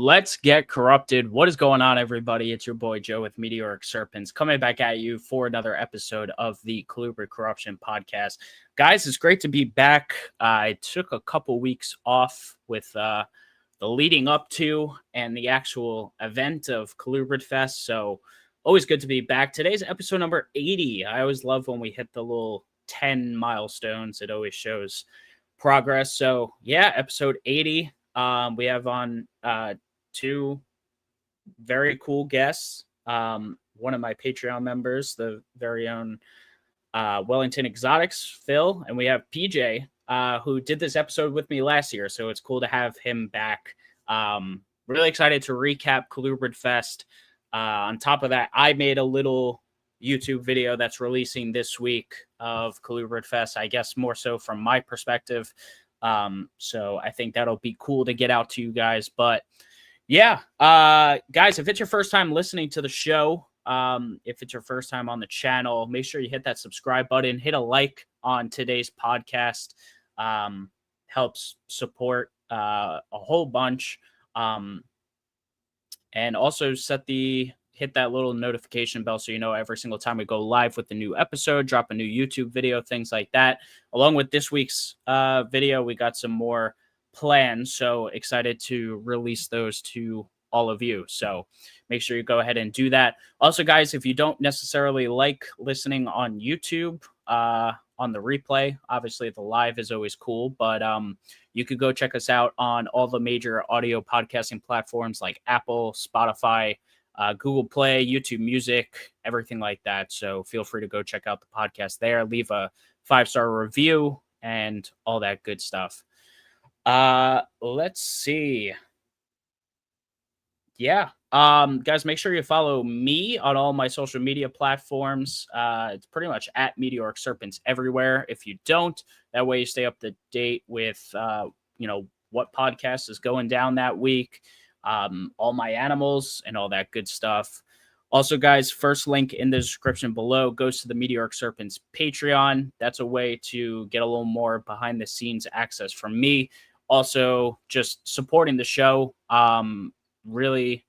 let's get corrupted. What is going on, everybody? It's your boy Joe with Meteoric Serpents coming back at you for another episode of the Colubrid Corruption podcast. Guys, it's great to be back. I took a couple weeks off with the leading up to and the actual event of ColubridFest, so always good to be back. Today's episode number 80. I always love when we hit the little 10 milestones. It always shows progress. So yeah, episode 80. We have on two very cool guests. One of my Patreon members, the very own Wellington Exotics, Phil, and we have PJ, who did this episode with me last year. So it's cool to have him back. Really excited to recap ColubridFest. On top of that, I made a little YouTube video that's releasing this week of ColubridFest, I guess more so from my perspective. So I think that'll be cool to get out to you guys. But yeah, guys, if it's your first time listening to the show, if it's your first time on the channel, make sure you hit that subscribe button, hit a like on today's podcast. Helps support a whole bunch. And also hit that little notification bell so you know every single time we go live with the new episode, drop a new YouTube video, things like that. Along with this week's video, we got some more plans, so excited to release those to all of you. So make sure you go ahead and do that. Also, guys, if you don't necessarily like listening on YouTube, on the replay, obviously the live is always cool, but you could go check us out on all the major audio podcasting platforms like Apple, Spotify, Google Play, YouTube Music, everything like that. So feel free to go check out the podcast there, leave a 5-star review and all that good stuff. Let's see. Yeah. Guys, make sure you follow me on all my social media platforms. It's pretty much at Meteoric Serpents everywhere. If you don't, that way you stay up to date with, what podcast is going down that week. All my animals and all that good stuff. Also, guys, first link in the description below goes to the Meteoric Serpents Patreon. That's a way to get a little more behind the scenes access from me. Also, just supporting the show. I really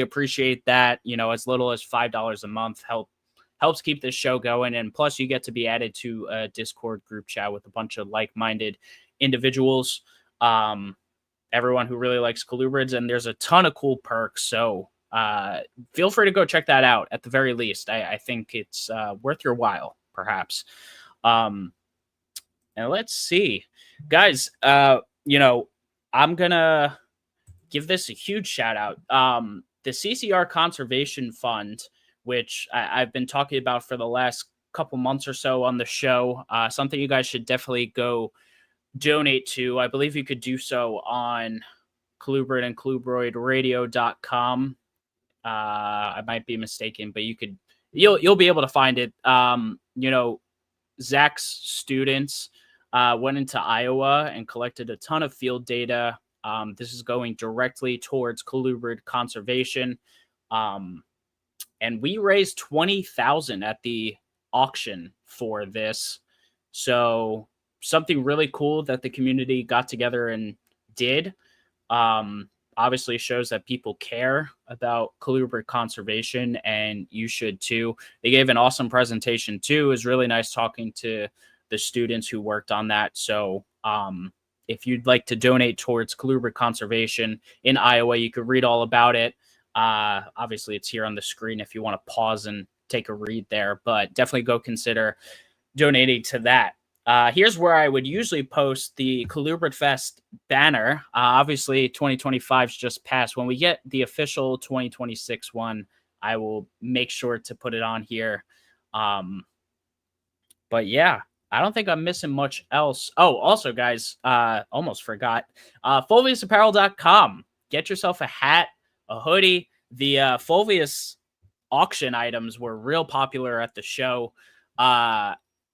appreciate that. As little as $5 a month helps keep this show going. And plus, you get to be added to a Discord group chat with a bunch of like-minded individuals. Everyone who really likes colubrids, and there's a ton of cool perks. So feel free to go check that out at the very least. I think it's worth your while, perhaps. And let's see, guys, I'm going to give this a huge shout out. The CCR Conservation Fund, which I've been talking about for the last couple months or so on the show, something you guys should definitely go donate to. I believe you could do so on Colubrid and colubroidradio.com. I might be mistaken, but you'll be able to find it. Zach's students went into Iowa and collected a ton of field data. This is going directly towards colubrid conservation. And we raised $20,000 at the auction for this. So something really cool that the community got together and did. Obviously shows that people care about colubrid conservation, and you should too. They gave an awesome presentation too. It was really nice talking to the students who worked on that. So if you'd like to donate towards colubrid conservation in Iowa, you could read all about it. Obviously, it's here on the screen if you want to pause and take a read there, but definitely go consider donating to that. Here's where I would usually post the ColubridFest banner. Obviously, 2025's just passed. When we get the official 2026 one, I will make sure to put it on here. But yeah, I don't think I'm missing much else. Oh, also, guys, almost forgot. Fulviusapparel.com. Get yourself a hat, a hoodie. The Fulvius auction items were real popular at the show.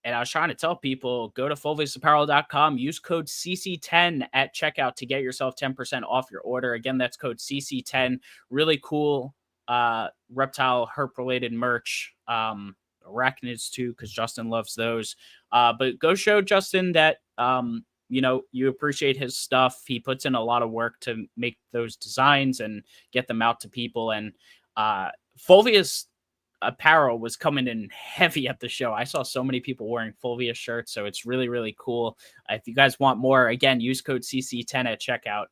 And I was trying to tell people, go to fulviusapparel.com, use code CC10 at checkout to get yourself 10% off your order. Again, that's code CC10. Really cool reptile herp-related merch. Arachnids too, because Justin loves those. But go show Justin that you appreciate his stuff. He puts in a lot of work to make those designs and get them out to people. And Fulvius apparel was coming in heavy at the show. I saw so many people wearing Fulvius shirts, so it's really, really cool. If you guys want more, again, use code CC10 at checkout.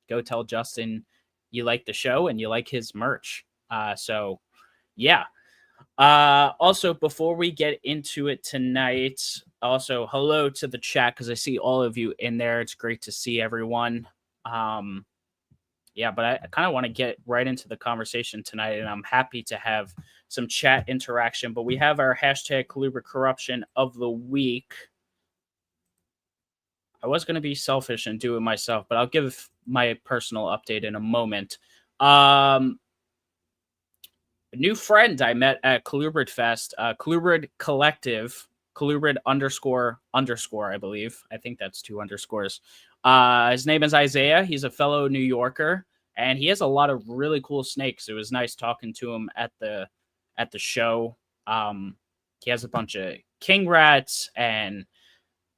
Go tell Justin you like the show and you like his merch. So yeah. Also, before we get into it tonight, also hello to the chat, because I see all of you in there. It's great to see everyone. Yeah, but I kind of want to get right into the conversation tonight, and I'm happy to have some chat interaction. But we have our hashtag Colubrid corruption of the week. I was going to be selfish and do it myself, but I'll give my personal update in a moment. A new friend I met at ColubridFest, Colubrid Collective, Colubrid __, I believe. I think that's 2 underscores. His name is Isaiah. He's a fellow New Yorker, and he has a lot of really cool snakes. It was nice talking to him at the show. He has a bunch of king rats and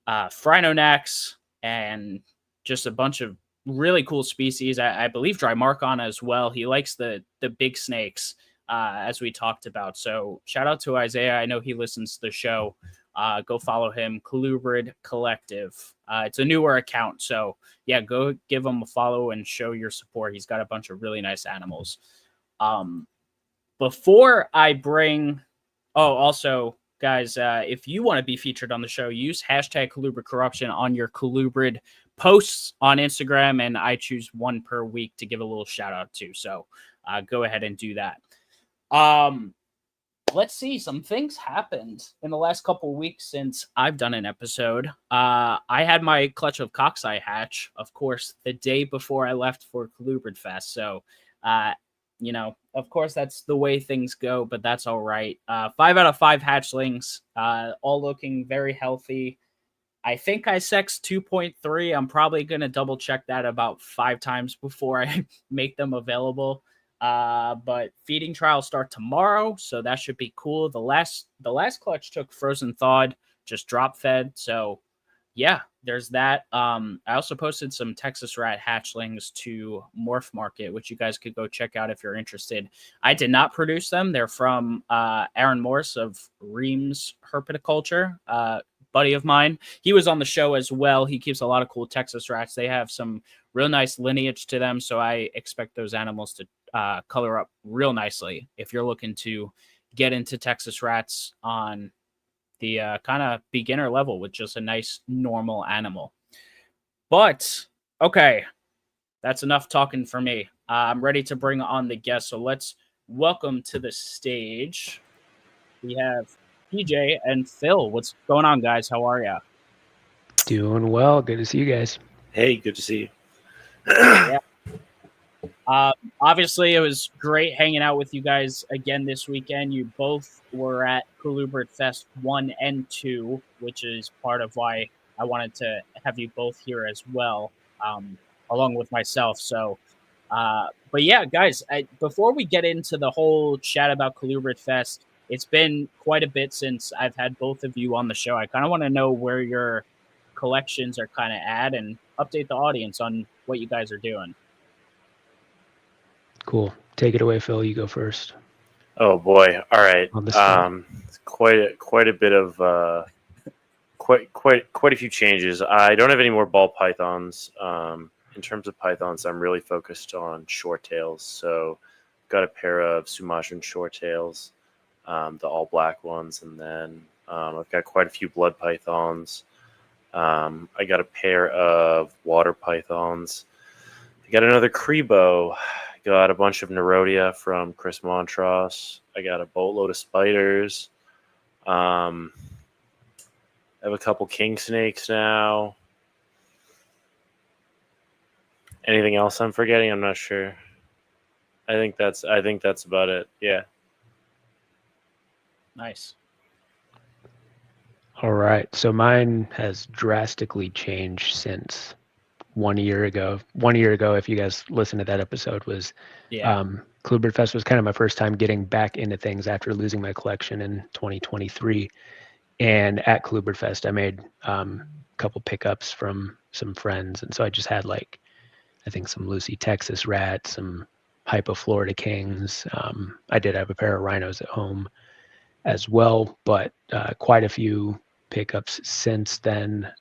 phryonecks and just a bunch of really cool species. I believe Drymarchon as well. He likes the big snakes, as we talked about. So shout out to Isaiah. I know he listens to the show. Go follow him, Colubrid Collective. It's a newer account, so yeah, go give him a follow and show your support. He's got a bunch of really nice animals. Before I bring... Oh, also, guys, if you want to be featured on the show, use hashtag Colubrid corruption on your Colubrid posts on Instagram, and I choose one per week to give a little shout out to. So go ahead and do that. Let's see. Some things happened in the last couple weeks since I've done an episode. I had my clutch of cockeye hatch, of course, the day before I left for ColubridFest. So, of course, that's the way things go, but that's all right. 5 out of 5 hatchlings, all looking very healthy. I think I sexed 2.3. I'm probably going to double check that about 5 times before I make them available. But feeding trials start tomorrow, so that should be cool. The last clutch took frozen thawed, just drop fed. So yeah, there's that. I also posted some Texas rat hatchlings to Morph Market, which you guys could go check out if you're interested. I did not produce them. They're from Aaron Morse of Reams Herpetoculture, buddy of mine. He was on the show as well. He keeps a lot of cool Texas rats. They have some real nice lineage to them, so I expect those animals to color up real nicely if you're looking to get into Texas rats on the kind of beginner level with just a nice normal animal. But okay, that's enough talking for me. I'm ready to bring on the guests, so let's welcome to the stage. We have PJ and Phil. What's going on, guys? How are ya? Doing well. Good to see you guys. Hey, good to see you. Yeah. Obviously, it was great hanging out with you guys again this weekend. You both were at ColubridFest 1 and 2, which is part of why I wanted to have you both here as well, along with myself. So, but yeah, guys, before we get into the whole chat about ColubridFest, it's been quite a bit since I've had both of you on the show. I kind of want to know where your collections are kind of at and update the audience on what you guys are doing. Cool. Take it away, Phil. You go first. Oh boy! All right. Quite a bit of quite a few changes. I don't have any more ball pythons. In terms of pythons, I'm really focused on short tails. So, got a pair of Sumatran short tails, the all black ones, and then I've got quite a few blood pythons. I got a pair of water pythons. I got another Crebo. Got a bunch of Nerodia from Chris Montross. I got a boatload of spiders. I have a couple king snakes now. Anything else I'm forgetting? I'm not sure. I think that's about it. Yeah. Nice. All right. So mine has drastically changed since 1 year ago. 1 year ago, if you guys listen to that episode, was ColubridFest was kind of my first time getting back into things after losing my collection in 2023. And at ColubridFest, I made couple pickups from some friends. And so I just had like, I think some Lucy Texas rats, some Hypo Florida Kings. I did have a pair of rhinos at home as well, but quite a few pickups since then.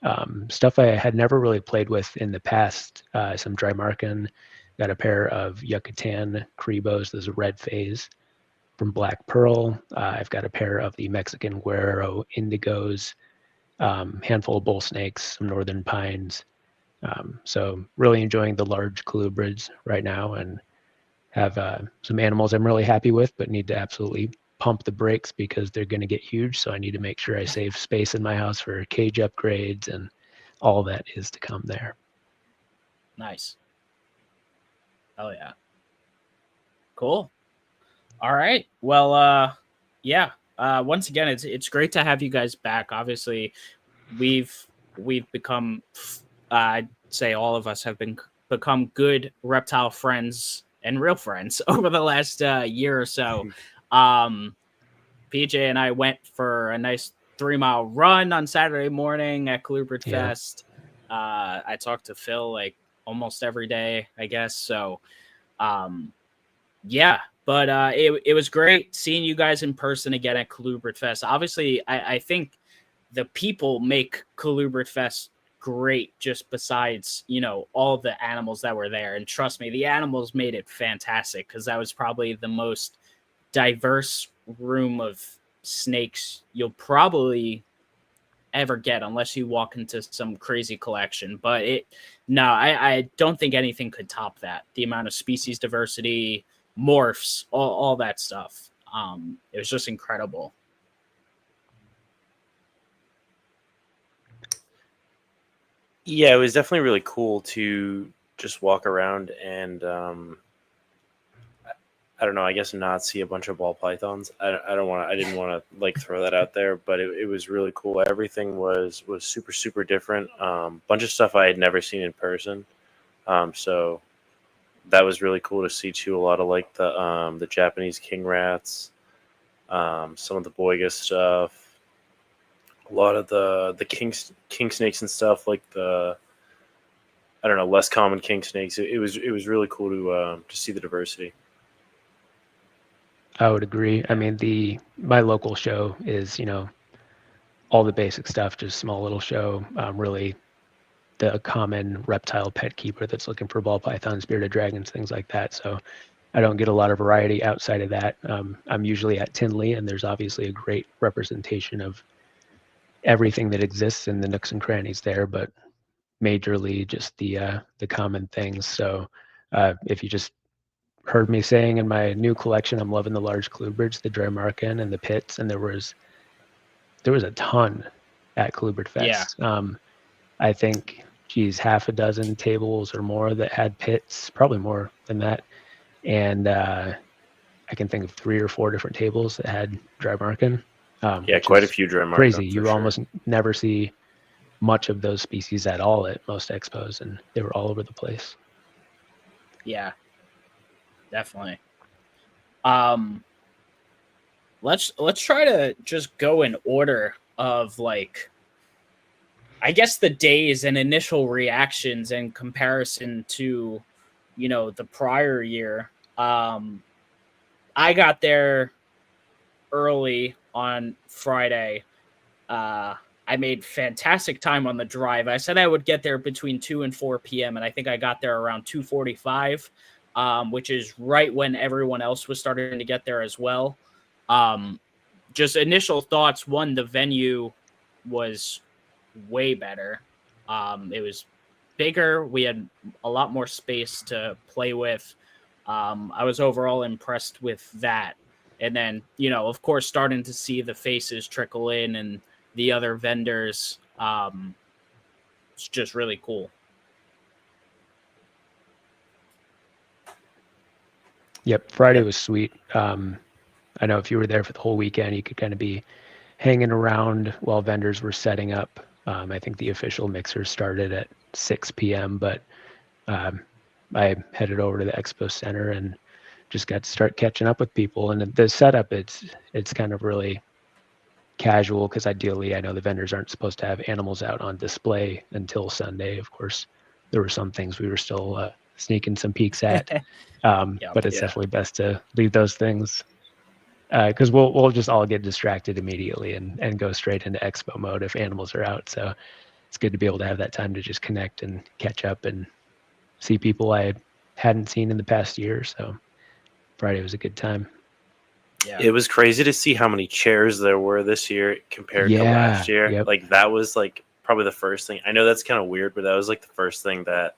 Stuff I had never really played with in the past, some Drymarkin, got a pair of Yucatan Cribos, those are red phase from Black Pearl. I've got a pair of the Mexican Guerrero Indigos, handful of bull snakes, some northern pines. So really enjoying the large colubrids right now, and have some animals I'm really happy with, but need to absolutely pump the brakes because they're going to get huge. So I need to make sure I save space in my house for cage upgrades and all that is to come there. Nice. Oh yeah. Cool. All right. Well, yeah. Once again, it's great to have you guys back. Obviously, we've become, I'd say all of us have become good reptile friends and real friends over the last year or so. PJ and I went for a nice 3-mile run on Saturday morning at ColubridFest. Yeah. I talked to Phil like almost every day, I guess. So, yeah. But it was great seeing you guys in person again at ColubridFest. Obviously, I think the people make ColubridFest great, just besides, you know, all the animals that were there. And trust me, the animals made it fantastic because that was probably the most diverse room of snakes you'll probably ever get unless you walk into some crazy collection. But I don't think anything could top that. The amount of species diversity, morphs, all that stuff. It was just incredible. Yeah, it was definitely really cool to just walk around and I don't know, I guess not see a bunch of ball pythons. I didn't want to like throw that out there, but it was really cool. Everything was super, super different. Bunch of stuff I had never seen in person. So that was really cool to see too. A lot of like the Japanese king rats, some of the Boiga stuff, a lot of the king snakes and stuff, like the, I don't know, less common king snakes. It was really cool to see the diversity. I would agree. I mean, my local show is, you know, all the basic stuff, just small little show. Really the common reptile pet keeper that's looking for ball pythons, bearded dragons, things like that. So I don't get a lot of variety outside of that. I'm usually at Tinley, and there's obviously a great representation of everything that exists in the nooks and crannies there, but majorly just the common things. So if you just heard me saying in my new collection, I'm loving the large colubrids, the Drymarkin and the pits, and there was a ton at ColubridFest. Yeah. I think, half a dozen tables or more that had pits, probably more than that. And I can think of 3 or 4 different tables that had Drymarkin. Yeah, quite a few Drymarkin. Crazy. You almost never see much of those species at all at most expos, and they were all over the place. Yeah, definitely. Let's try to just go in order of, like, I guess the days and initial reactions in comparison to, you know, the prior year. I got there early on Friday. I made fantastic time on the drive. I said I would get there between 2 and 4 p.m. and I think I got there around 2:45, which is right when everyone else was starting to get there as well. Just initial thoughts. One, the venue was way better. It was bigger. We had a lot more space to play with. I was overall impressed with that. And then, you know, of course, starting to see the faces trickle in and the other vendors. It's just really cool. Yep. Friday was sweet. I know if you were there for the whole weekend, you could kind of be hanging around while vendors were setting up. I think the official mixers started at 6 p.m., but I headed over to the expo center and just got to start catching up with people. And the setup, it's kind of really casual, because ideally I know the vendors aren't supposed to have animals out on display until Sunday. Of course, there were some things we were still sneaking some peeks at, but it's definitely best to leave those things, because we'll just all get distracted immediately and go straight into expo mode if animals are out. So it's good to be able to have that time to just connect and catch up and see people I hadn't seen in the past year. So Friday was a good time. Yeah. It was crazy to see how many chairs there were this year compared to last year. Yep. Like that was like probably the first thing. I know that's kind of weird, but that was like the first thing that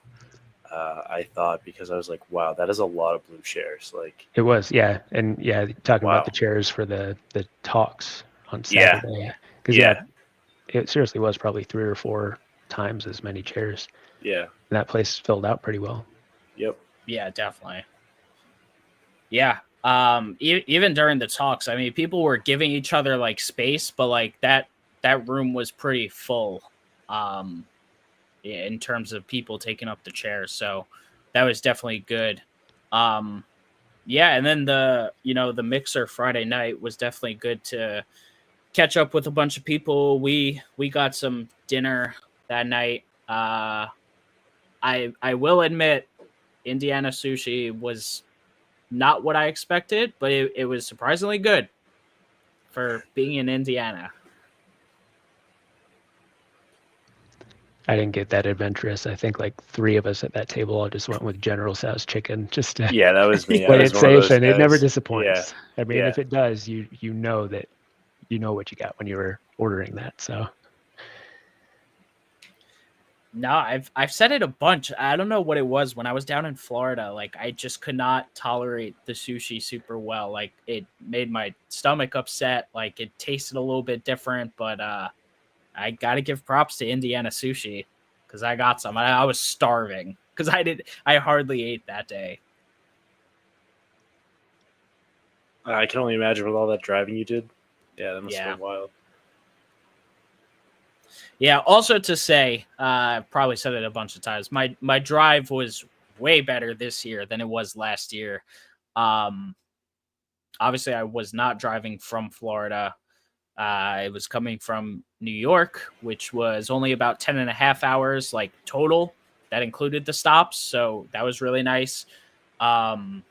I thought, because I was like, wow, that is a lot of blue chairs. Like it was, yeah. And yeah, talking about the chairs for the talks on Saturday. Because it seriously was probably 3 or 4 times as many chairs. Yeah. And that place filled out pretty well. Yep. Yeah, definitely. Yeah. Even during the talks, I mean, people were giving each other like space, but like that room was pretty full, in terms of people taking up the chairs. So that was definitely good. Yeah. And then the mixer Friday night was definitely good to catch up with a bunch of people. We got some dinner that night. I will admit, Indiana sushi was not what I expected, but it was surprisingly good for being in Indiana. I didn't get that adventurous. I think like 3 of us at that table all just went with General Tso's chicken just to that was me. play it safe, and it never disappoints. Yeah. I mean, if it does, you know that you know what you got when you were ordering that. So no, I've said it a bunch. I don't know what it was when I was down in Florida. Like I just could not tolerate the sushi super well. Like it made my stomach upset. Like it tasted a little bit different, but I got to give props to Indiana sushi because I got some. I was starving because I hardly ate that day. I can only imagine with all that driving you did. Yeah, that must have been wild. Yeah, also to say, I've probably said it a bunch of times, my drive was way better this year than it was last year. Obviously, I was not driving from Florida. It was coming from New York, which was only about 10 and a half hours, like total. That included the stops, so that was really nice. And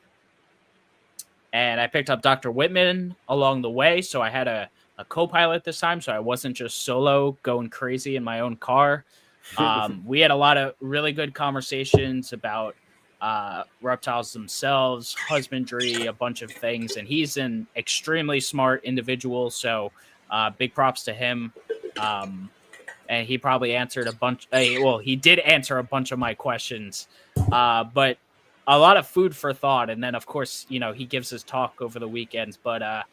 I picked up Dr. Whitman along the way, so I had a co-pilot this time, so I wasn't just solo going crazy in my own car. We had a lot of really good conversations about reptiles themselves, husbandry, a bunch of things, and he's an extremely smart individual, so big props to him. And he probably answered a bunch. He did answer a bunch of my questions, but a lot of food for thought. And then, of course, he gives his talk over the weekends. But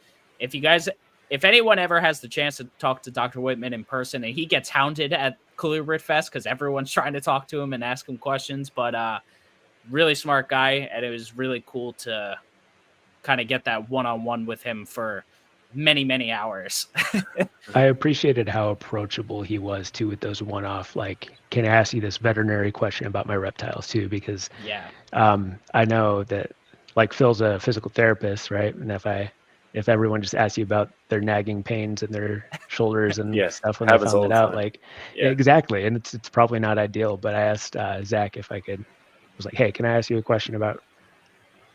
if anyone ever has the chance to talk to Dr. Whitman in person, and he gets hounded at ColubridFest because everyone's trying to talk to him and ask him questions, but really smart guy, and it was really cool to kind of get that one-on-one with him for many, many hours. I appreciated how approachable he was too with those one-off, like, can I ask you this veterinary question about my reptiles too? Because I know that, like, Phil's a physical therapist, right? And if everyone just asks you about their nagging pains in their shoulders and stuff when they found it out, like, exactly. And it's probably not ideal, but I asked Zach if I was like, hey, can I ask you a question about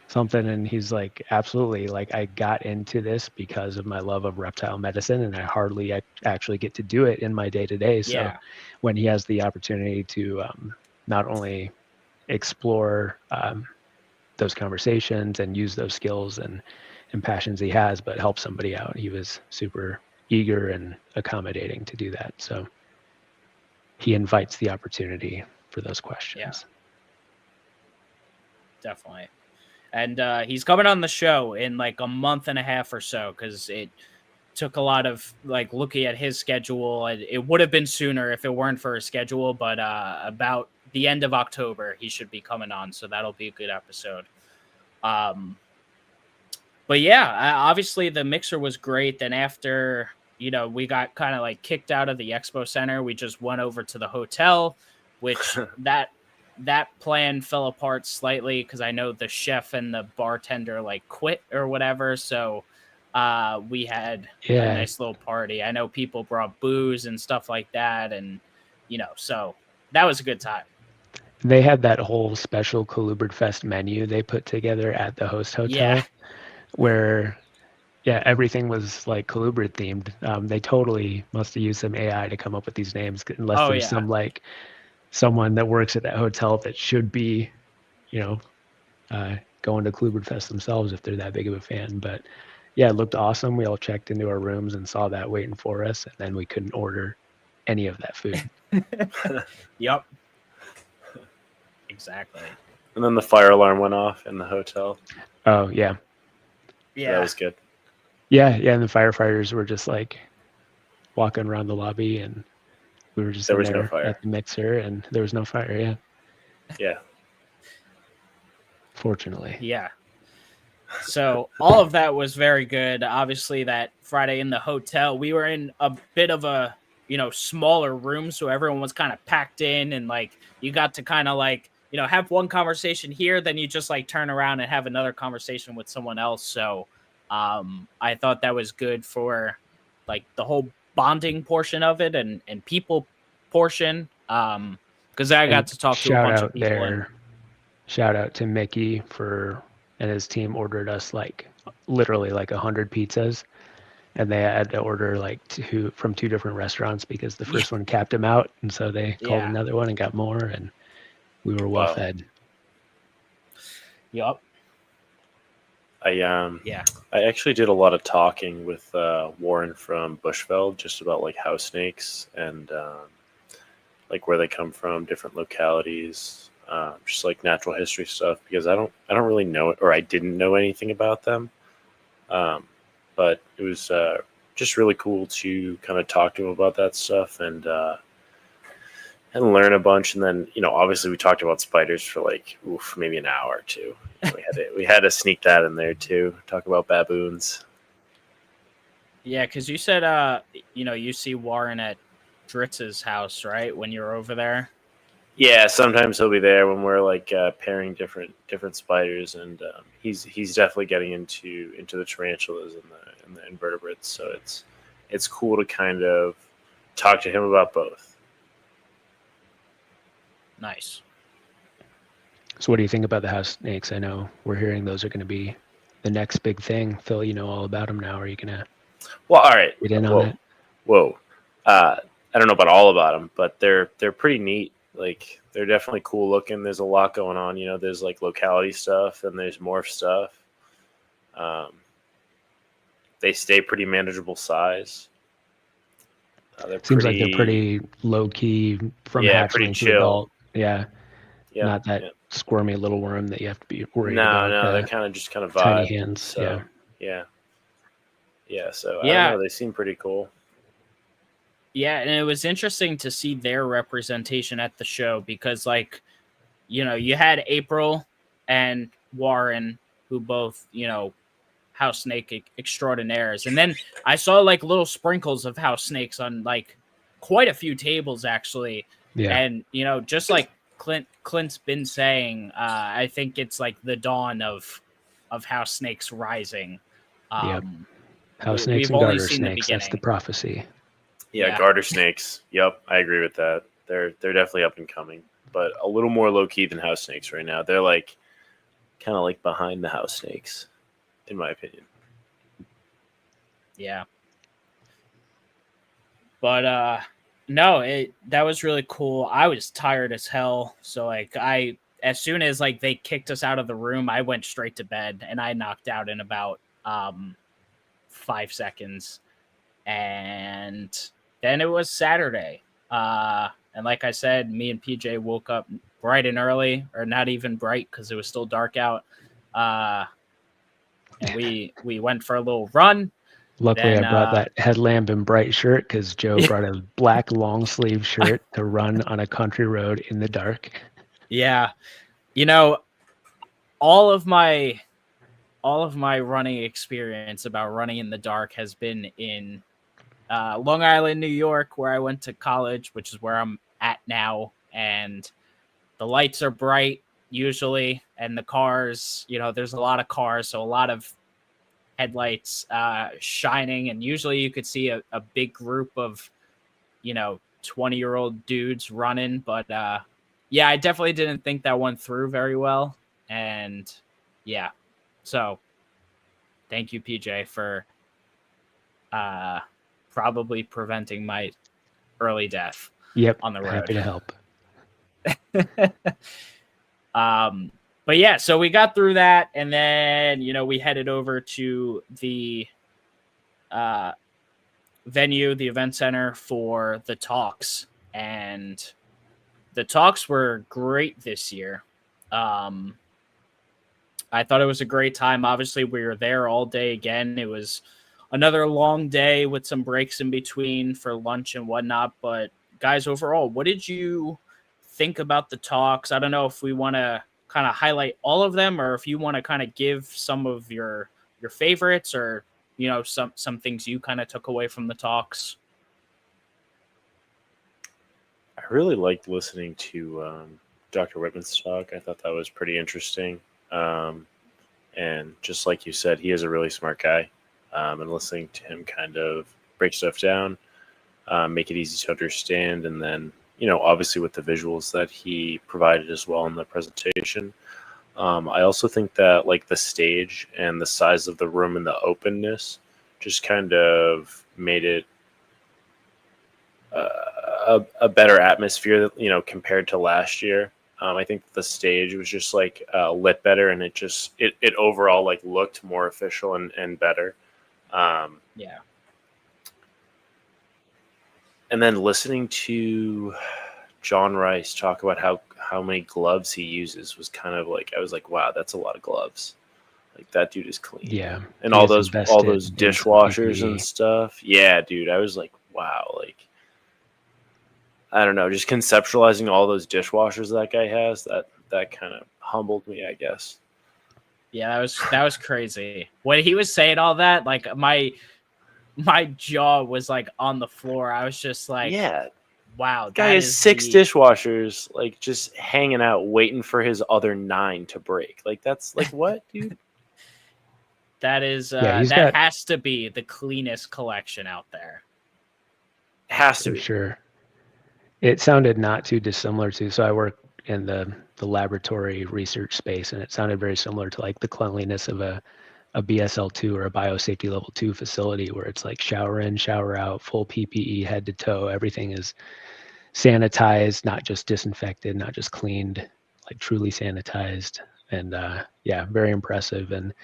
something? And he's like, absolutely. Like, I got into this because of my love of reptile medicine, and I hardly actually get to do it in my day-to-day. So when he has the opportunity to not only explore those conversations and use those skills and passions he has, but help somebody out, he was super eager and accommodating to do that. So he invites the opportunity for those questions. Definitely. And he's coming on the show in like a month and a half or so, because it took a lot of like looking at his schedule. It would have been sooner if it weren't for his schedule, but about the end of October he should be coming on, so that'll be a good episode. But yeah, obviously the mixer was great. Then after, we got kind of like kicked out of the expo center, we just went over to the hotel, which that plan fell apart slightly because I know the chef and the bartender like quit or whatever. So we had a nice little party. I know people brought booze and stuff like that, and so that was a good time. They had that whole special ColubridFest menu they put together at the host hotel, where everything was like Colubrid themed. They totally must have used some AI to come up with these names, unless there's some like someone that works at that hotel that should be, going to ColubridFest themselves if they're that big of a fan. But yeah, it looked awesome. We all checked into our rooms and saw that waiting for us, and then we couldn't order any of that food. Yep. Exactly. And then the fire alarm went off in the hotel. Oh, yeah. Yeah. That was good. Yeah, and the firefighters were just like walking around the lobby, and we were just there was no fire at the mixer, and there was no fire, Yeah. Fortunately. Yeah. So all of that was very good. Obviously, that Friday in the hotel, we were in a bit of a, smaller room, so everyone was kind of packed in, and like you got to kind of like, have one conversation here, then you just like turn around and have another conversation with someone else. So I thought that was good for like the whole bonding portion of it and people portion. Because I got to talk to a bunch of people. Shout out to Mickey and his team ordered us like literally like 100 pizzas, and they had to order like from two different restaurants because the first one capped them out, and so they called another one and got more, and we were well fed. Yup. I actually did a lot of talking with Warren from Bushveld just about like house snakes and like where they come from, different localities, just like natural history stuff, because I don't really know it, or I didn't know anything about them. But it was just really cool to kind of talk to him about that stuff and learn a bunch. And then, obviously we talked about spiders for like, maybe an hour or two. We had to sneak that in there too. Talk about baboons. Yeah, because you said, you see Warren at Dritz's house, right? When you're over there. Yeah, sometimes he'll be there when we're like pairing different spiders, and he's definitely getting into the tarantulas and the invertebrates. So it's cool to kind of talk to him about both. Nice. So what do you think about the house snakes? I know we're hearing those are going to be the next big thing. Phil, you know all about them now. Are you going to? Well, all right. Get in on it? Whoa. I don't know all about them, but they're pretty neat. Like, they're definitely cool looking. There's a lot going on. There's like locality stuff and there's morph stuff. They stay pretty manageable size. Seems like they're pretty low key from hatchling to adult. Yeah. Not that squirmy little worm that you have to be worried about. No, they're kind of vibe. Tiny hands. So, yeah. So I don't know. They seem pretty cool. Yeah, and it was interesting to see their representation at the show because, like, you had April and Warren, who both, house snake extraordinaires. And then I saw, like, little sprinkles of house snakes on, like, quite a few tables, actually. Yeah. And, just like Clint's been saying, I think it's, like, the dawn of house snakes rising. House snakes and garter snakes, that's the prophecy. Yeah, garter snakes. Yep, I agree with that. They're definitely up and coming, but a little more low key than house snakes right now. They're like kind of like behind the house snakes, in my opinion. Yeah. But no, that was really cool. I was tired as hell, so like as soon as like they kicked us out of the room, I went straight to bed and I knocked out in about 5 seconds. And then it was Saturday. And like I said, me and PJ woke up bright and early, or not even bright because it was still dark out. And we went for a little run. Luckily, I brought that headlamp and bright shirt because Joe brought a black long sleeve shirt to run on a country road in the dark. Yeah. All of my running experience about running in the dark has been in Long Island, New York, where I went to college, which is where I'm at now. And the lights are bright usually. And the cars, there's a lot of cars. So a lot of headlights shining, and usually you could see a big group of 20-year-old dudes running, but yeah, I definitely didn't think that one through very well. And yeah, so thank you, PJ, for probably preventing my early death. Yep, on the road. Happy to help. But yeah, so we got through that, and then we headed over to the venue, the event center, for the talks, and the talks were great this year. I thought it was a great time. Obviously, we were there all day again. It was another long day with some breaks in between for lunch and whatnot. But guys, overall, what did you think about the talks? I don't know if we want to kind of highlight all of them, or if you want to kind of give some of your favorites, or some things you kind of took away from the talks. I really liked listening to Dr. Whitman's talk. I thought that was pretty interesting. And just like you said, he is a really smart guy. And listening to him kind of break stuff down, make it easy to understand, and then obviously with the visuals that he provided as well in the presentation. I also think that like the stage and the size of the room and the openness just kind of made it a better atmosphere, compared to last year. I think the stage was just like lit better, and it overall like looked more official and better. Yeah. And then listening to John Rice talk about how many gloves he uses was kind of like, I was like, wow, that's a lot of gloves. Like, that dude is clean. Yeah. And all those dishwashers and stuff. Yeah, dude. I was like, wow, like, I don't know, just conceptualizing all those dishwashers that guy has, that kind of humbled me, I guess. Yeah, that was crazy. When he was saying all that, like my jaw was like on the floor. I was just like, yeah, wow. Guy has 6 dishwashers, like, just hanging out, waiting for his other 9 to break. Like, that's like, what, dude? That is has to be the cleanest collection out there. Has to be. Sure. It sounded not too dissimilar to, so I work in the laboratory research space, and it sounded very similar to like the cleanliness of a BSL2 or a biosafety level 2 facility, where it's like shower in, shower out, full PPE head to toe. Everything is sanitized, not just disinfected, not just cleaned, like truly sanitized. And yeah, very impressive. And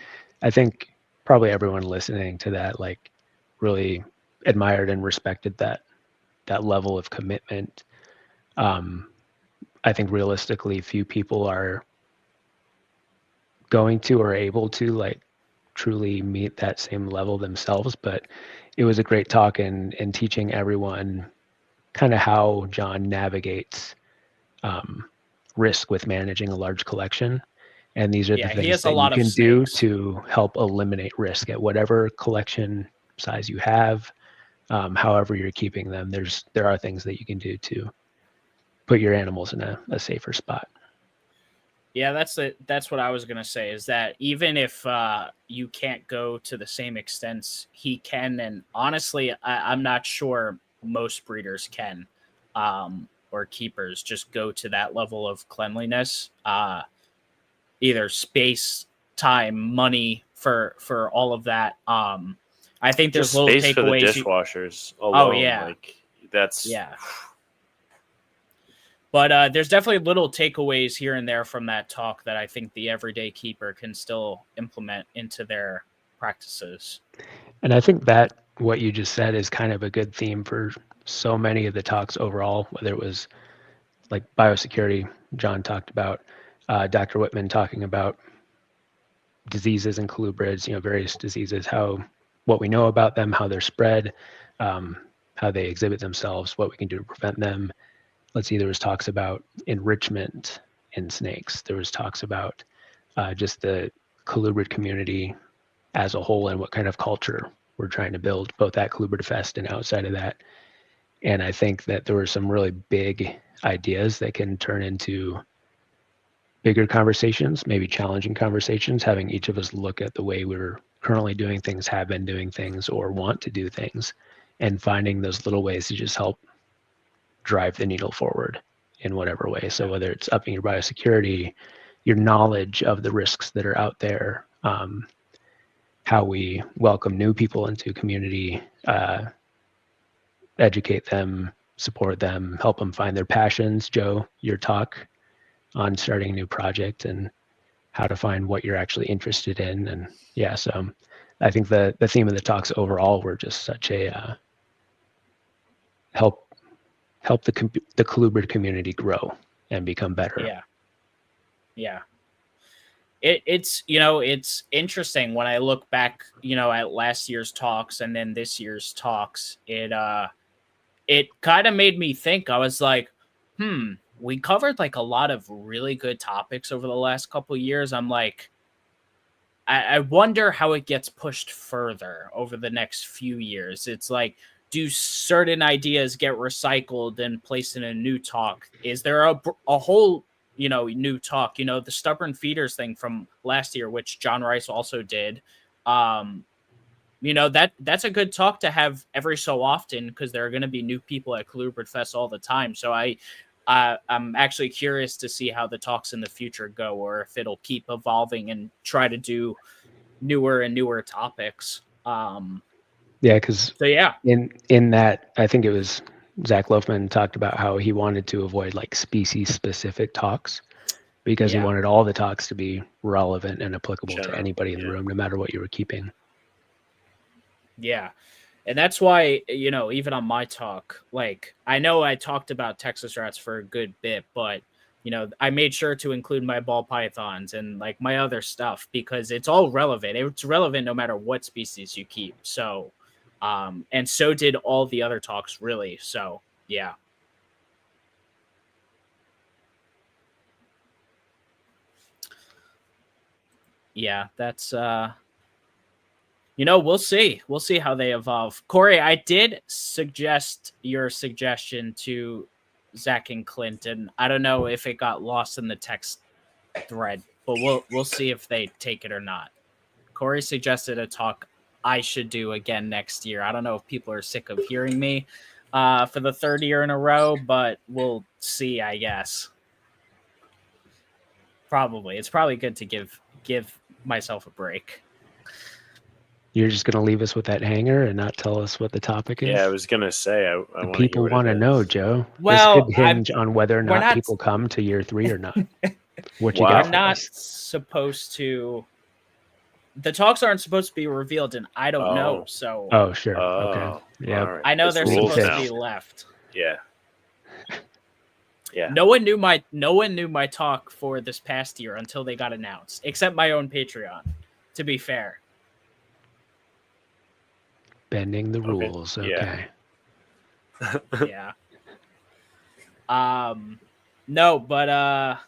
I think probably everyone listening to that like really admired and respected that level of commitment. I think realistically few people are going to or able to like truly meet that same level themselves, but it was a great talk and teaching everyone kind of how John navigates risk with managing a large collection. And these are the things that you can do to help eliminate risk at whatever collection size you have. However you're keeping them, there are things that you can do to put your animals in a safer spot. Yeah, that's what I was gonna say, is that even if you can't go to the same extents he can, and honestly, I'm not sure most breeders can, or keepers just go to that level of cleanliness, either space, time, money for all of that. I think there's little takeaways. For the dishwashers alone, like, that's yeah. But there's definitely little takeaways here and there from that talk that I think the everyday keeper can still implement into their practices. And I think that what you just said is kind of a good theme for so many of the talks overall, whether it was like biosecurity, John talked about, Dr. Whitman talking about diseases and colubrids, various diseases, what we know about them, how they're spread, how they exhibit themselves, what we can do to prevent them. Let's see, there was talks about enrichment in snakes. There was talks about just the colubrid community as a whole and what kind of culture we're trying to build, both at ColubridFest and outside of that. And I think that there were some really big ideas that can turn into bigger conversations, maybe challenging conversations, having each of us look at the way we're currently doing things, have been doing things, or want to do things, and finding those little ways to just help drive the needle forward in whatever way. So whether it's upping your biosecurity, your knowledge of the risks that are out there, how we welcome new people into community, educate them, support them, help them find their passions. Joe, your talk on starting a new project and how to find what you're actually interested in. And yeah, so I think the theme of the talks overall were just such a help the Colubrid community grow and become better. Yeah. It's it's interesting when I look back, at last year's talks and then this year's talks. It kind of made me think. I was like, we covered like a lot of really good topics over the last couple of years. I'm like, I wonder how it gets pushed further over the next few years. It's like, do certain ideas get recycled and placed in a new talk? Is there a whole, new talk? The stubborn feeders thing from last year, which John Rice also did. That's a good talk to have every so often because there are going to be new people at ColubridFest all the time. So I'm actually curious to see how the talks in the future go, or if it'll keep evolving and try to do newer and newer topics. Because yeah. In that, I think it was Zach Loafman talked about how he wanted to avoid like species specific talks because he wanted all the talks to be relevant and applicable to anybody in the room, no matter what you were keeping. Yeah. And that's why, even on my talk, like, I know I talked about Texas rats for a good bit, but, I made sure to include my ball pythons and like my other stuff because it's all relevant. It's relevant no matter what species you keep. So, and so did all the other talks, really. So, yeah. Yeah, that's, we'll see. We'll see how they evolve. Corey, I did suggest your suggestion to Zach and Clinton. I don't know if it got lost in the text thread, but we'll see if they take it or not. Corey suggested a talk I should do again next year. I don't know if people are sick of hearing me for the third year in a row, but we'll see, I guess. Probably. It's probably good to give myself a break. You're just going to leave us with that hanger and not tell us what the topic is? Yeah, I was going to say, I the people want to know, Joe. Well, this could hinge on whether or not people come to year 3 or not. What you got? I'm not supposed to. The talks aren't supposed to be revealed, and I don't know. So. Oh, sure. Okay. Yeah. Right. I know they're supposed to be left. Yeah. Yeah. No one knew my talk for this past year until they got announced, except my own Patreon. To be fair. Bending the rules. Okay. Yeah. No, but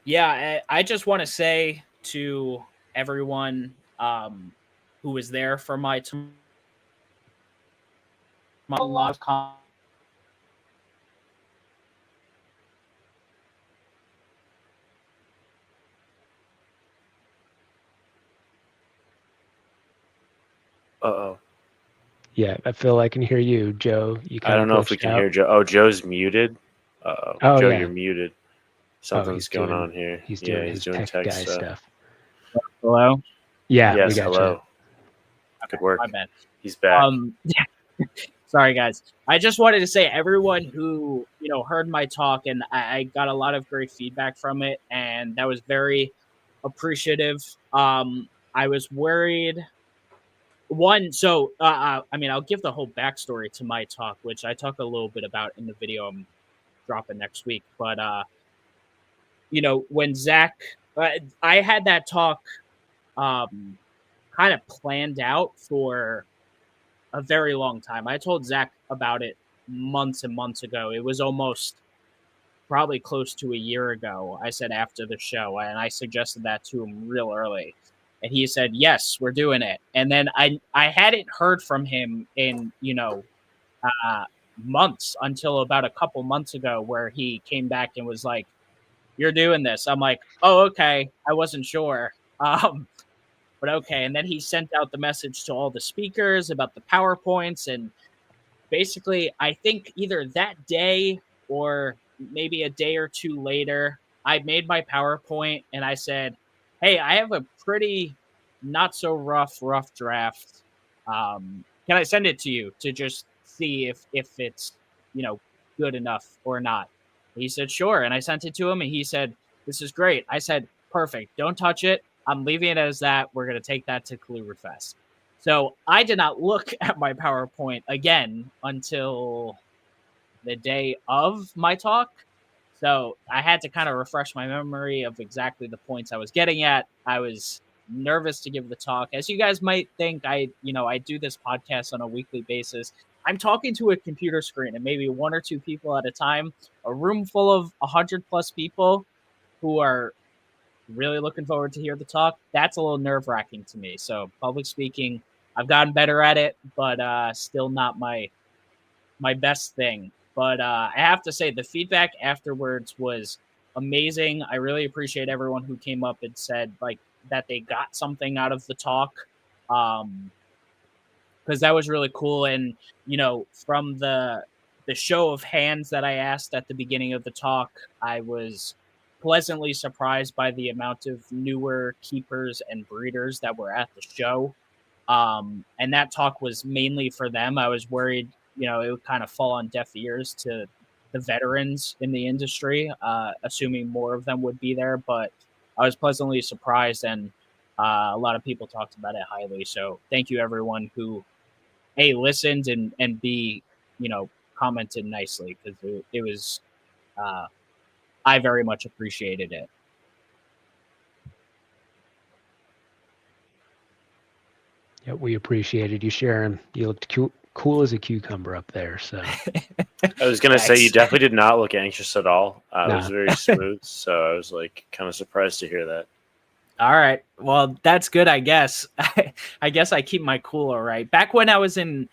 yeah, I just want to say to everyone who was there for my live comment. Uh-oh. Yeah, I feel I can hear you, Joe. I don't know if we can hear Joe. Oh, Joe's muted. Uh-oh. Oh, Joe, you're muted. Something's going on here. He's doing his tech guy stuff. Hello? Yeah, yes, we got hello. You. Good work. My bad. He's back. Sorry, guys. I just wanted to say everyone who, heard my talk, and I got a lot of great feedback from it, and that was very appreciative. I was worried. I'll give the whole backstory to my talk, which I talk a little bit about in the video I'm dropping next week. But, when Zach, I had that talk kind of planned out for a very long time. I told Zach about it months and months ago. It was almost probably close to a year ago. I said after the show, and I suggested that to him real early. And he said, yes, we're doing it. And then I hadn't heard from him in, months until about a couple months ago where he came back and was like, you're doing this. I'm like, oh, okay. I wasn't sure. But but okay. And then he sent out the message to all the speakers about the PowerPoints. And basically, I think either that day or maybe a day or two later, I made my PowerPoint and I said, hey, I have a pretty not so rough draft. Can I send it to you to just see if it's, good enough or not? He said, sure. And I sent it to him and he said, this is great. I said, perfect. Don't touch it. I'm leaving it as that. We're going to take that to ColubridFest. So I did not look at my PowerPoint again until the day of my talk. So I had to kind of refresh my memory of exactly the points I was getting at. I was nervous to give the talk. As you guys might think, I do this podcast on a weekly basis. I'm talking to a computer screen and maybe one or two people at a time, a room full of 100+ people who are really looking forward to hear the talk. That's a little nerve-wracking to me. So public speaking, I've gotten better at it, but still not my best thing. But I have to say the feedback afterwards was amazing. I really appreciate everyone who came up and said like that they got something out of the talk. Because that was really cool. And, from the show of hands that I asked at the beginning of the talk, I was pleasantly surprised by the amount of newer keepers and breeders that were at the show. And that talk was mainly for them. I was worried, it would kind of fall on deaf ears to the veterans in the industry, assuming more of them would be there. But I was pleasantly surprised, and a lot of people talked about it highly. So thank you, everyone who A, listened and B, commented nicely, because it was, I very much appreciated it. Yeah, we appreciated you sharing. You looked cool as a cucumber up there. So I was gonna say you definitely did not look anxious at all. It Nah. was very smooth, so I was like kind of surprised to hear that. All right, well, that's good, I guess. I guess I keep my cool all right. Back when I was in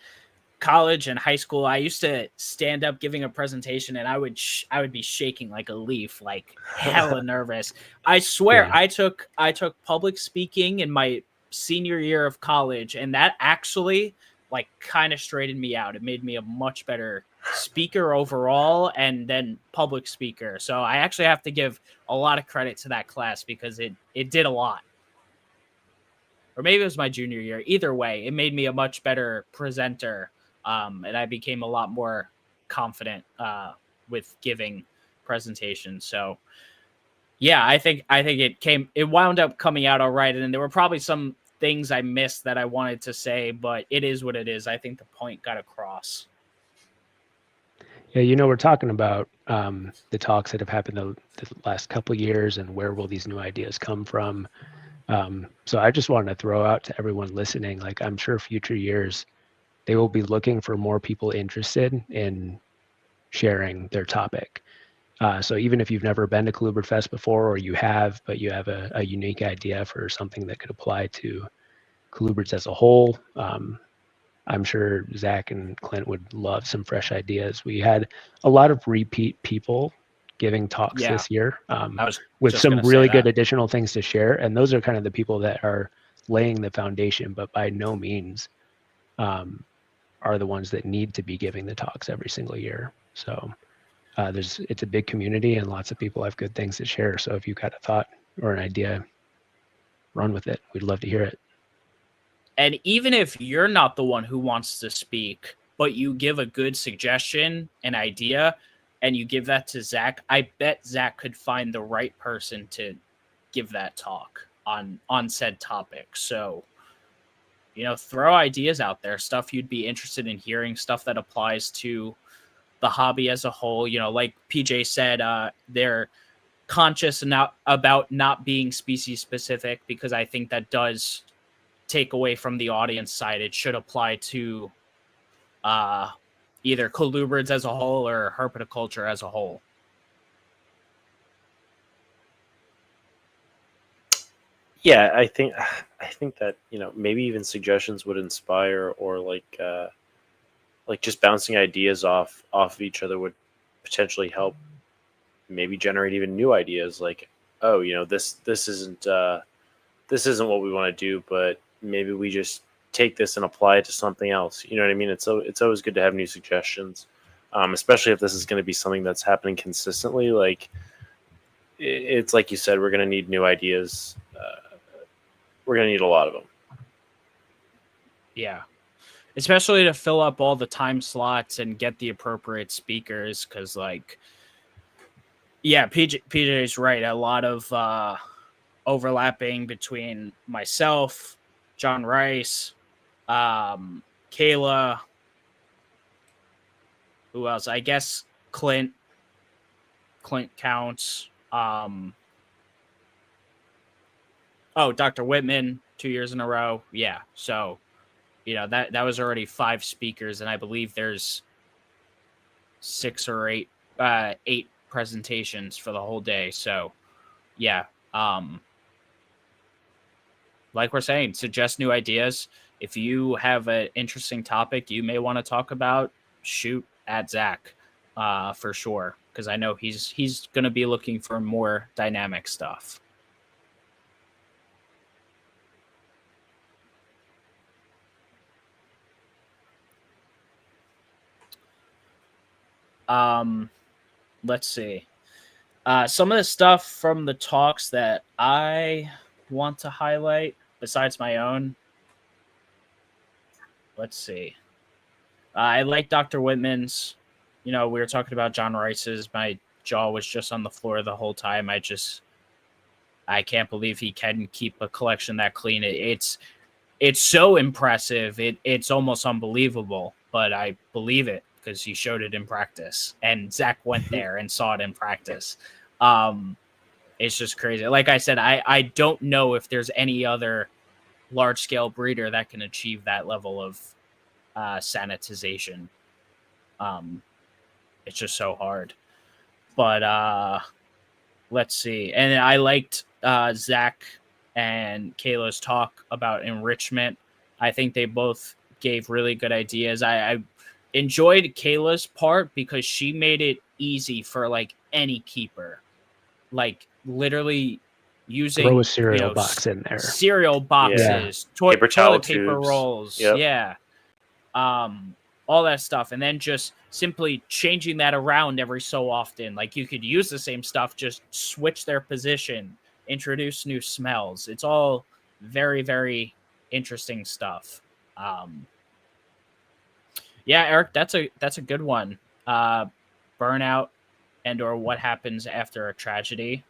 college and high school, I used to stand up giving a presentation, and I would be shaking like a leaf, like hella nervous. I swear, yeah. I took public speaking in my senior year of college, and that actually like kind of straightened me out. It made me a much better speaker overall, and then public speaker. So I actually have to give a lot of credit to that class, because it did a lot. Or maybe it was my junior year. Either way, it made me a much better presenter. And I became a lot more confident with giving presentations. So yeah, I think it wound up coming out all right. And there were probably some things I missed that I wanted to say, but it is what it is. I think the point got across. Yeah, we're talking about the talks that have happened the last couple of years, and where will these new ideas come from. So I just wanted to throw out to everyone listening, like, I'm sure future years, they will be looking for more people interested in sharing their topic. So even if you've never been to ColubridFest before, or you have, but you have a unique idea for something that could apply to colubrids as a whole, I'm sure Zach and Clint would love some fresh ideas. We had a lot of repeat people giving talks this year with some really good additional things to share. And those are kind of the people that are laying the foundation, but by no means are the ones that need to be giving the talks every single year. So it's a big community, and lots of people have good things to share. So if you've got a thought or an idea, run with it. We'd love to hear it. And even if you're not the one who wants to speak, but you give a good suggestion, an idea, and you give that to Zach, I bet Zach could find the right person to give that talk on said topic. So, throw ideas out there, stuff you'd be interested in hearing, stuff that applies to the hobby as a whole. Like PJ said, they're conscious about not being species specific, because I think that does take away from the audience side. It should apply to either colubrids as a whole or herpetoculture as a whole. Yeah, I think that maybe even suggestions would inspire, or like just bouncing ideas off of each other would potentially help maybe generate even new ideas. Like, oh, this isn't this isn't what we want to do, but maybe we just take this and apply it to something else. You know what I mean? It's always good to have new suggestions, especially if this is going to be something that's happening consistently. Like it's like you said, we're going to need new ideas. We're going to need a lot of them. Yeah. Especially to fill up all the time slots and get the appropriate speakers. Cause like, yeah, PJ's right. A lot of overlapping between myself, John Rice, Kayla, who else? I guess Clint counts. Dr. Whitman, 2 years in a row. Yeah. So, that was already 5 speakers, and I believe there's 6 or 8 presentations for the whole day. So, yeah. Like we're saying, suggest new ideas. If you have an interesting topic you may want to talk about, shoot at Zach for sure, because I know he's going to be looking for more dynamic stuff. Let's see. Some of the stuff from the talks that I want to highlight besides my own. Let's see. I like Dr. Whitman's. We were talking about John Rice's. My jaw was just on the floor the whole time. I can't believe he can keep a collection that clean. It's so impressive. It's almost unbelievable, but I believe it because he showed it in practice, and Zach went there and saw it in practice. It's just crazy. Like I said, I don't know if there's any other large-scale breeder that can achieve that level of sanitization. It's just so hard. But let's see. And I liked Zach and Kayla's talk about enrichment. I think they both gave really good ideas. I enjoyed Kayla's part because she made it easy for like any keeper, like literally using throw a cereal box in there, cereal boxes, toilet paper rolls, all that stuff, and then just simply changing that around every so often. Like you could use the same stuff, just switch their position, introduce new smells. It's all very, very interesting stuff. Yeah, Eric, that's a good one. Burnout and or what happens after a tragedy.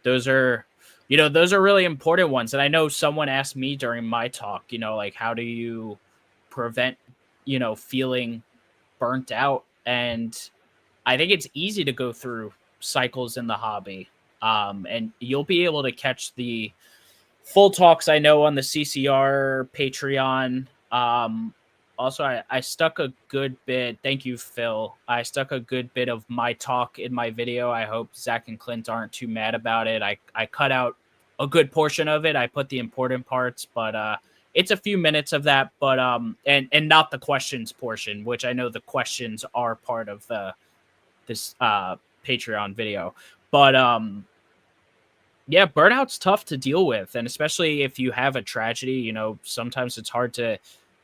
Those are really important ones. And I know someone asked me during my talk, like how do you prevent, feeling burnt out? And I think it's easy to go through cycles in the hobby. And you'll be able to catch the full talks I know on the CCR Patreon. Also, I stuck a good bit. Thank you, Phil. I stuck a good bit of my talk in my video. I hope Zach and Clint aren't too mad about it. I cut out a good portion of it. I put the important parts, but it's a few minutes of that. But and not the questions portion, which I know the questions are part of this Patreon video. But yeah, burnout's tough to deal with, and especially if you have a tragedy. Sometimes it's hard to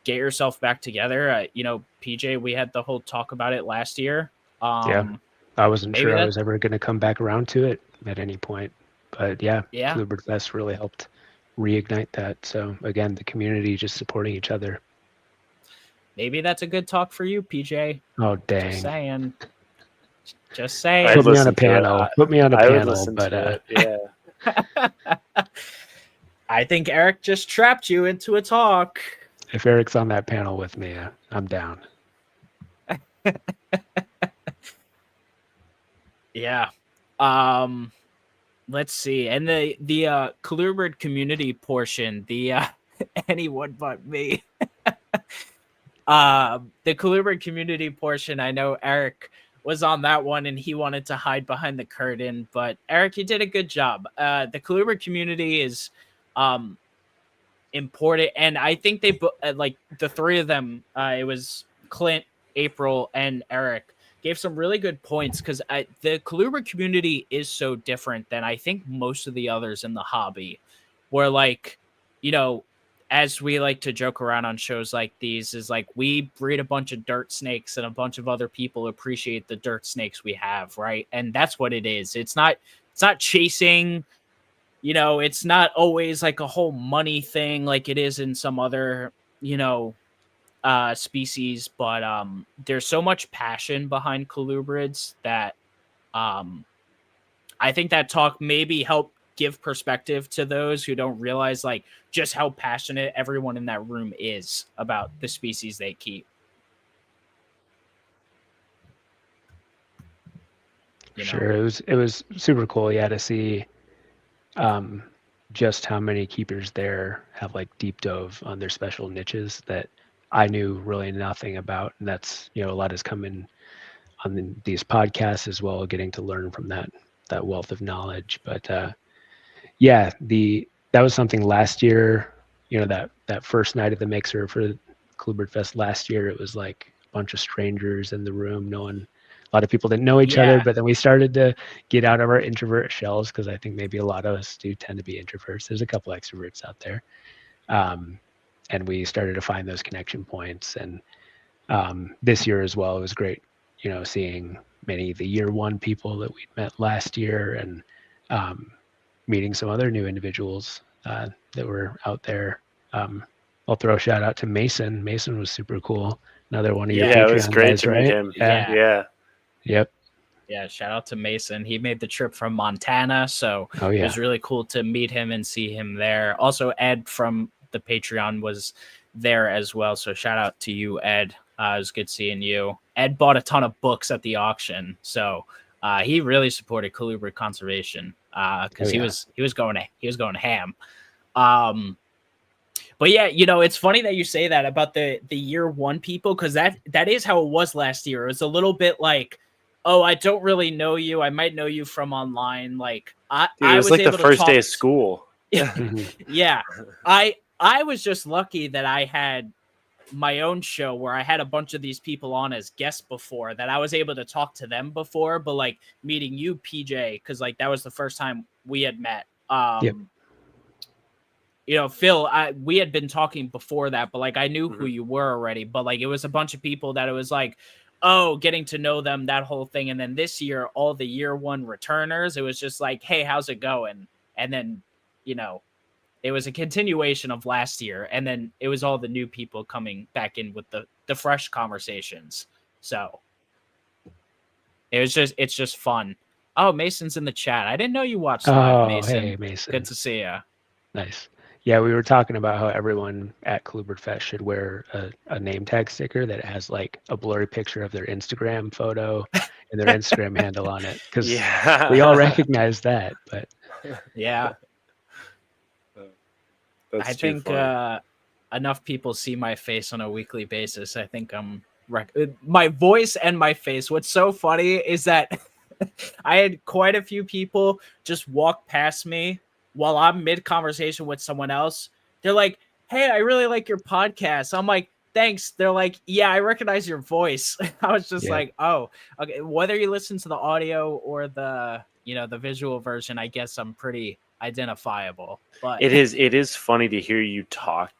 get yourself back together. PJ, we had the whole talk about it last year. I wasn't sure I was ever going to come back around to it at any point, but ColubridFest really helped reignite that. So again, the community just supporting each other. Maybe that's a good talk for you, PJ. Oh, dang. Just saying. Put me on a panel. But yeah. I think Eric just trapped you into a talk. If Eric's on that panel with me, I'm down. Yeah. Let's see. And the Colubrid community portion, the anyone but me. The Colubrid community portion, I know Eric was on that one and he wanted to hide behind the curtain, but Eric, you did a good job. The Colubrid community is important, and I think they like the three of them, it was Clint, April, and Eric. gave some really good points, because the Colubrid community is so different than I think most of the others in the hobby, where like, you know, as we like to joke around on shows like these, is like we breed a bunch of dirt snakes and a bunch of other people appreciate the dirt snakes we have, right? And that's what it is. It's not chasing, you know, it's not always like a whole money thing like it is in some other, you know, species, but there's so much passion behind colubrids that I think that talk maybe help give perspective to those who don't realize like just how passionate everyone in that room is about the species they keep. Sure, it was super cool, yeah, to see just how many keepers there have like deep dove on their special niches that I knew really nothing about, and that's, you know, a lot has come in on these podcasts as well, getting to learn from that wealth of knowledge. But yeah, that was something last year, you know, that first night of the mixer for ColubridFest last year, it was like a bunch of strangers in the room, a lot of people didn't know each other, but then we started to get out of our introvert shells, because I think maybe a lot of us do tend to be introverts. There's a couple extroverts out there. And we started to find those connection points. And this year as well, it was great, you know, seeing many of the year one people that we'd met last year, and meeting some other new individuals that were out there. I'll throw a shout out to Mason. Mason was super cool. Another one of your Patreon it was great guys, to right? meet him. Yeah. Yep. Yeah, shout out to Mason. He made the trip from Montana, so it was really cool to meet him and see him there. Also, Ed from the Patreon was there as well, so shout out to you, Ed. It was good seeing you. Ed bought a ton of books at the auction, so he really supported Colubrid conservation because he was going ham. But yeah, you know, it's funny that you say that about the year one people, because that is how it was last year. It was a little bit like, oh, I don't really know you. I might know you from online. Like I was like the first day of school. Yeah. I was just lucky that I had my own show where I had a bunch of these people on as guests before, that I was able to talk to them before. But like meeting you, PJ, because like that was the first time we had met. You know, Phil, we had been talking before that, but like I knew who you were already. But like it was a bunch of people that it was like, oh, getting to know them, that whole thing. And then this year, all the year one returners, it was just like, hey, how's it going? And then, you know, it was a continuation of last year. And then it was all the new people coming back in with the fresh conversations. So it's just fun. Oh, Mason's in the chat. I didn't know you watched live, Mason. Hey, Mason. Good to see you. Nice. Yeah, we were talking about how everyone at ColubridFest should wear a name tag sticker that has like a blurry picture of their Instagram photo and their Instagram handle on it, because we all recognize that. But yeah, I think enough people see my face on a weekly basis. I think I'm my voice and my face. What's so funny is that I had quite a few people just walk past me while I'm mid-conversation with someone else. They're like, hey, I really like your podcast. I'm like, thanks. They're like, yeah, I recognize your voice. I was just like, oh, okay. Whether you listen to the audio or the visual version, I guess I'm pretty identifiable. But it is funny to hear you talk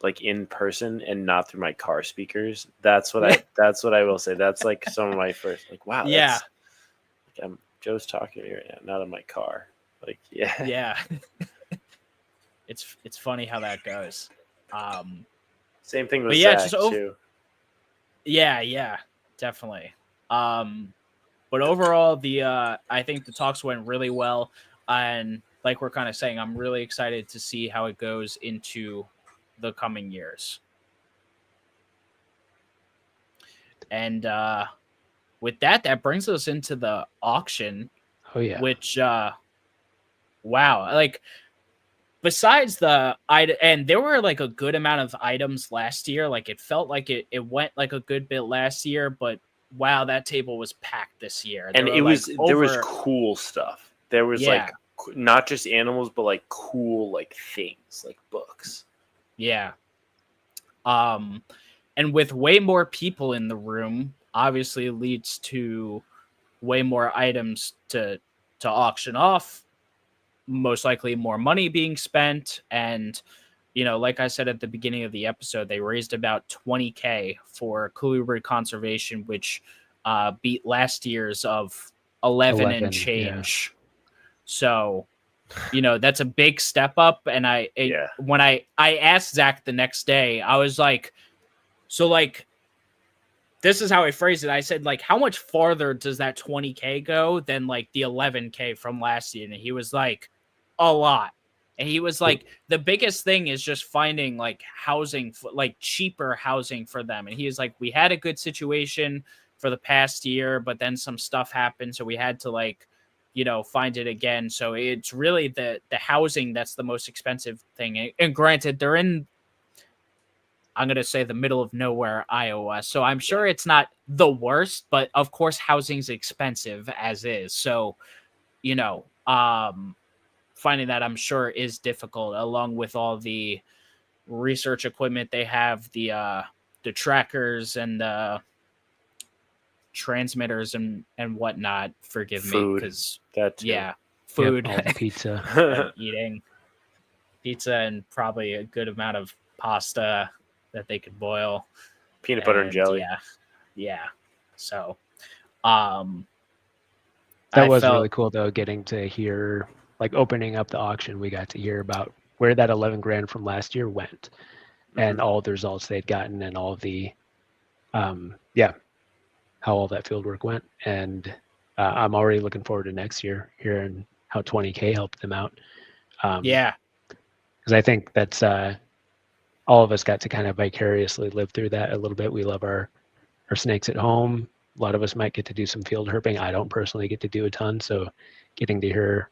like in person and not through my car speakers. That's what I will say. That's like some of my first, like, wow. Yeah. Joe's talking to me right now, not in my car. Like, yeah. It's funny how that goes. Same thing with Zach too. Yeah, definitely. But overall, I think the talks went really well, and like we're kind of saying, I'm really excited to see how it goes into the coming years. And with that brings us into the auction. Oh yeah. Which wow, like besides and there were like a good amount of items last year. Like it felt like it went like a good bit last year, but wow, that table was packed this year. And there was cool stuff. There was like not just animals, but like cool like things, like books. Yeah. And with way more people in the room, obviously leads to way more items to auction off, most likely more money being spent. And, like I said at the beginning of the episode, they raised about $20,000 for Colubrid conservation, which beat last year's of 11 and change. Yeah. So, that's a big step up. And when I asked Zach the next day, I was like, so like, this is how I phrased it. I said, like, how much farther does that $20,000 go than like the $11,000 from last year? And he was like, a lot. And he was like, the biggest thing is just finding like housing, like cheaper housing for them. And he was like, we had a good situation for the past year, but then some stuff happened. So we had to like, find it again. So it's really the housing that's the most expensive thing. And granted, they're in, I'm going to say, the middle of nowhere, Iowa. So I'm sure it's not the worst, but of course, housing's expensive as is. So, finding that, I'm sure, is difficult, along with all the research equipment they have, the trackers and the transmitters and whatnot. Forgive me, because food, yep, pizza, eating pizza, and probably a good amount of pasta that they could boil, peanut butter and jelly. Yeah. So, that was really cool though, getting to hear, like, opening up the auction. We got to hear about where that 11 grand from last year went, and all the results they'd gotten, and all the, how all that field work went. And I'm already looking forward to next year, hearing how $20,000 helped them out. Because I think that's all of us got to kind of vicariously live through that a little bit. We love our snakes at home. A lot of us might get to do some field herping. I don't personally get to do a ton, so getting to hear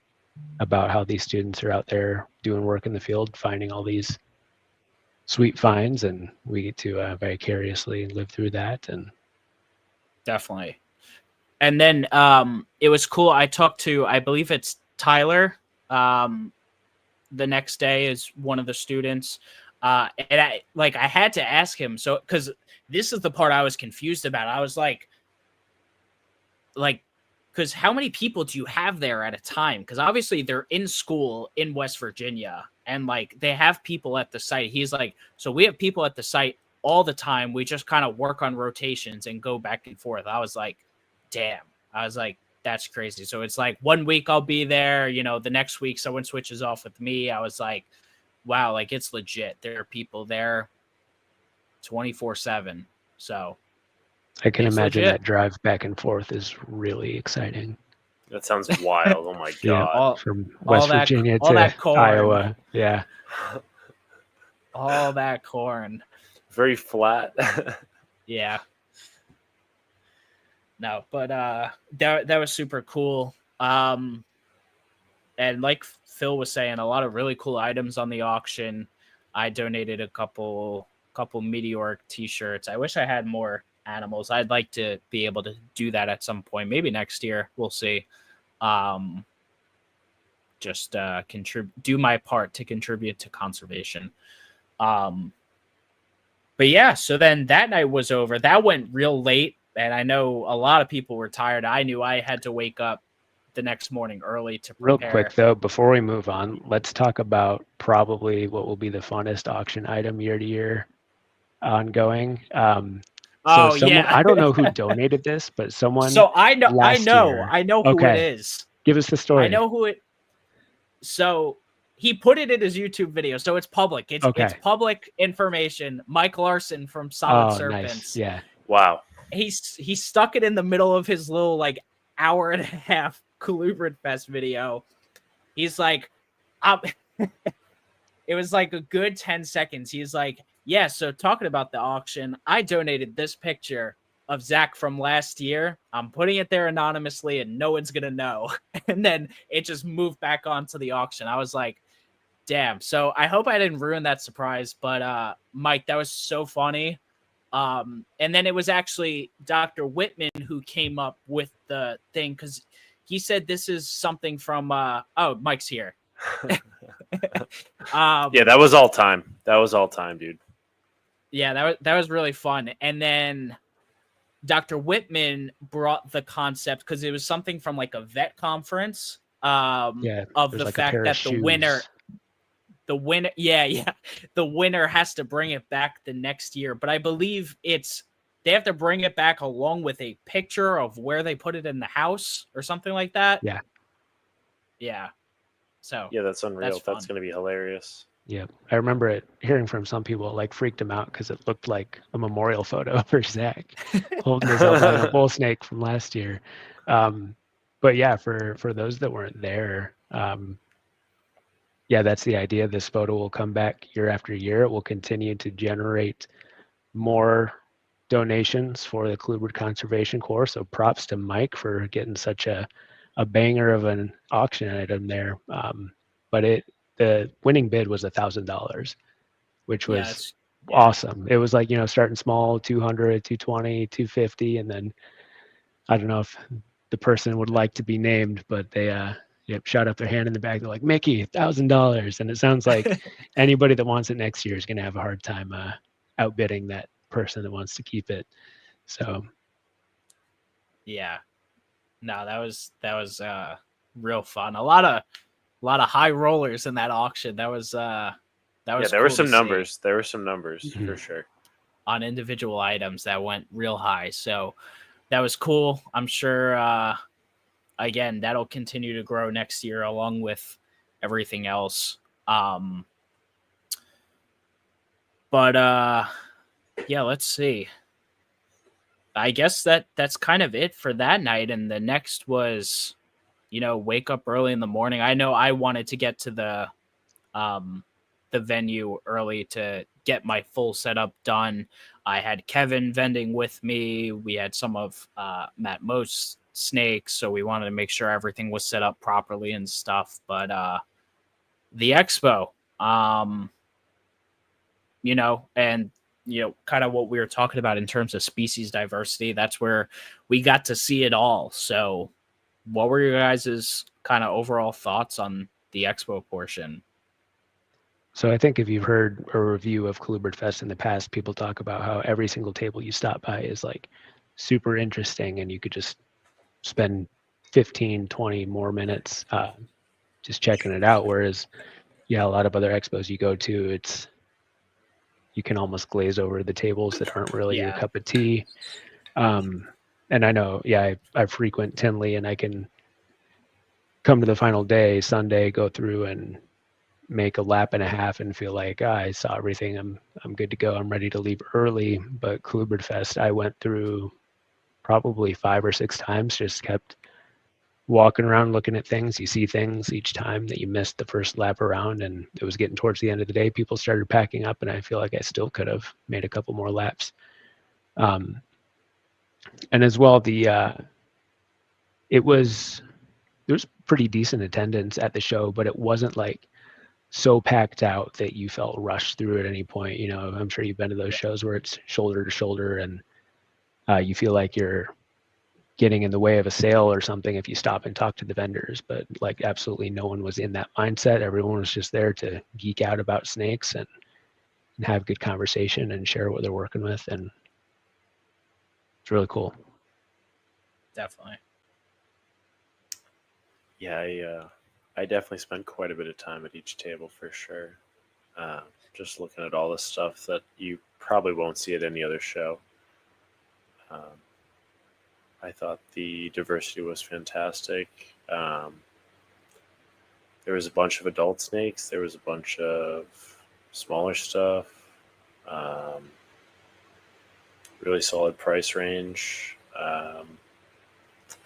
about how these students are out there doing work in the field, finding all these sweet finds, and we get to vicariously live through that. And definitely. And then it was cool. I talked to, I believe it's Tyler. The next day is one of the students. And I had to ask him, so, because this is the part I was confused about. I was like, because how many people do you have there at a time? Because obviously they're in school in West Virginia, and like they have people at the site. He's like, so we have people at the site all the time. We just kind of work on rotations and go back and forth. I was like, damn. I was like, that's crazy. So it's like 1 week I'll be there, the next week someone switches off with me. I was like, wow, like it's legit. There are people there 24/7. So I can imagine that drive back and forth is really exciting. That sounds wild. Oh my God. From West Virginia to Iowa. Yeah. All that corn. Very flat. Yeah. No, but that was super cool. And like Phil was saying, a lot of really cool items on the auction. I donated a couple Meteoric t-shirts. I wish I had more animals. I'd like to be able to do that at some point, maybe next year. We'll see. Just do my part to contribute to conservation. But yeah, so then that night was over. That went real late, and I know a lot of people were tired. I knew I had to wake up the next morning early to prepare. Real quick though, before we move on, let's talk about probably what will be the funnest auction item year to year ongoing. I don't know who donated this, but someone. So I know who it is. Give us the story. I know who it. So he put it in his YouTube video, so it's public. It's public information. Mike Larson from Solid Serpents. Nice. Yeah. Wow. He stuck it in the middle of his little like hour and a half ColubridFest video. He's like, it was like a good 10 seconds. He's like, yeah, so talking about the auction, I donated this picture of Zach from last year. I'm putting it there anonymously and no one's going to know. And then it just moved back onto the auction. I was like, damn. So I hope I didn't ruin that surprise. But Mike, that was so funny. And then it was actually Dr. Whitman who came up with the thing, because he said this is something from Mike's here. Yeah, that was all time. That was all time, dude. Yeah, that was really fun. And then Dr. Whitman brought the concept because it was something from like a vet conference of the like fact that the winner, the winner has to bring it back the next year. But I believe they have to bring it back along with a picture of where they put it in the house or something like that. Yeah. Yeah. So yeah, that's unreal. That's going to be hilarious. Yeah, I remember hearing from some people it like freaked them out because it looked like a memorial photo for Zach holding his albino bull snake from last year. But yeah, for those that weren't there, yeah, that's the idea. This photo will come back year after year. It will continue to generate more donations for the Colubrid Conservation Corps. So props to Mike for getting such a banger of an auction item there. But the winning bid was $1,000, which was awesome. It was like, starting small, 200, 220, 250. And then I don't know if the person would like to be named, but they shot up their hand in the back. They're like, Mickey, $1,000. And it sounds like anybody that wants it next year is going to have a hard time outbidding that person that wants to keep it. So yeah, no, that was real fun. A lot of high rollers in that auction. That was there were some numbers. There were some numbers for sure on individual items that went real high. So that was cool. I'm sure again, that'll continue to grow next year along with everything else. But yeah, let's see. I guess that's kind of it for that night. And the next was, wake up early in the morning. I know I wanted to get to the venue early to get my full setup done. I had Kevin vending with me. We had some of Matt Moe's snakes, so we wanted to make sure everything was set up properly and stuff. But the expo, and kind of what we were talking about in terms of species diversity, that's where we got to see it all. So what were your guys' kind of overall thoughts on the expo portion? So I think if you've heard a review of ColubridFest in the past, people talk about how every single table you stop by is like super interesting and you could just spend 15, 20 more minutes just checking it out. Whereas, a lot of other expos you go to, you can almost glaze over the tables that aren't really your cup of tea. And I know, I frequent Tinley and I can come to the final day, Sunday, go through and make a lap and a half and feel like I saw everything. I'm good to go. I'm ready to leave early. But ColubridFest, I went through probably 5 or 6 times, just kept walking around looking at things. You see things each time that you missed the first lap around, and it was getting towards the end of the day. People started packing up, and I feel like I still could have made a couple more laps. And as well, there was pretty decent attendance at the show, but it wasn't like so packed out that you felt rushed through at any point. I'm sure you've been to those shows where it's shoulder to shoulder and you feel like you're getting in the way of a sale or something if you stop and talk to the vendors, but like absolutely no one was in that mindset. Everyone was just there to geek out about snakes and have good conversation and share what they're working with. And it's really cool. Definitely. Yeah, I definitely spent quite a bit of time at each table for sure. Just looking at all the stuff that you probably won't see at any other show. I thought the diversity was fantastic. There was a bunch of adult snakes. There was a bunch of smaller stuff. Really solid price range. I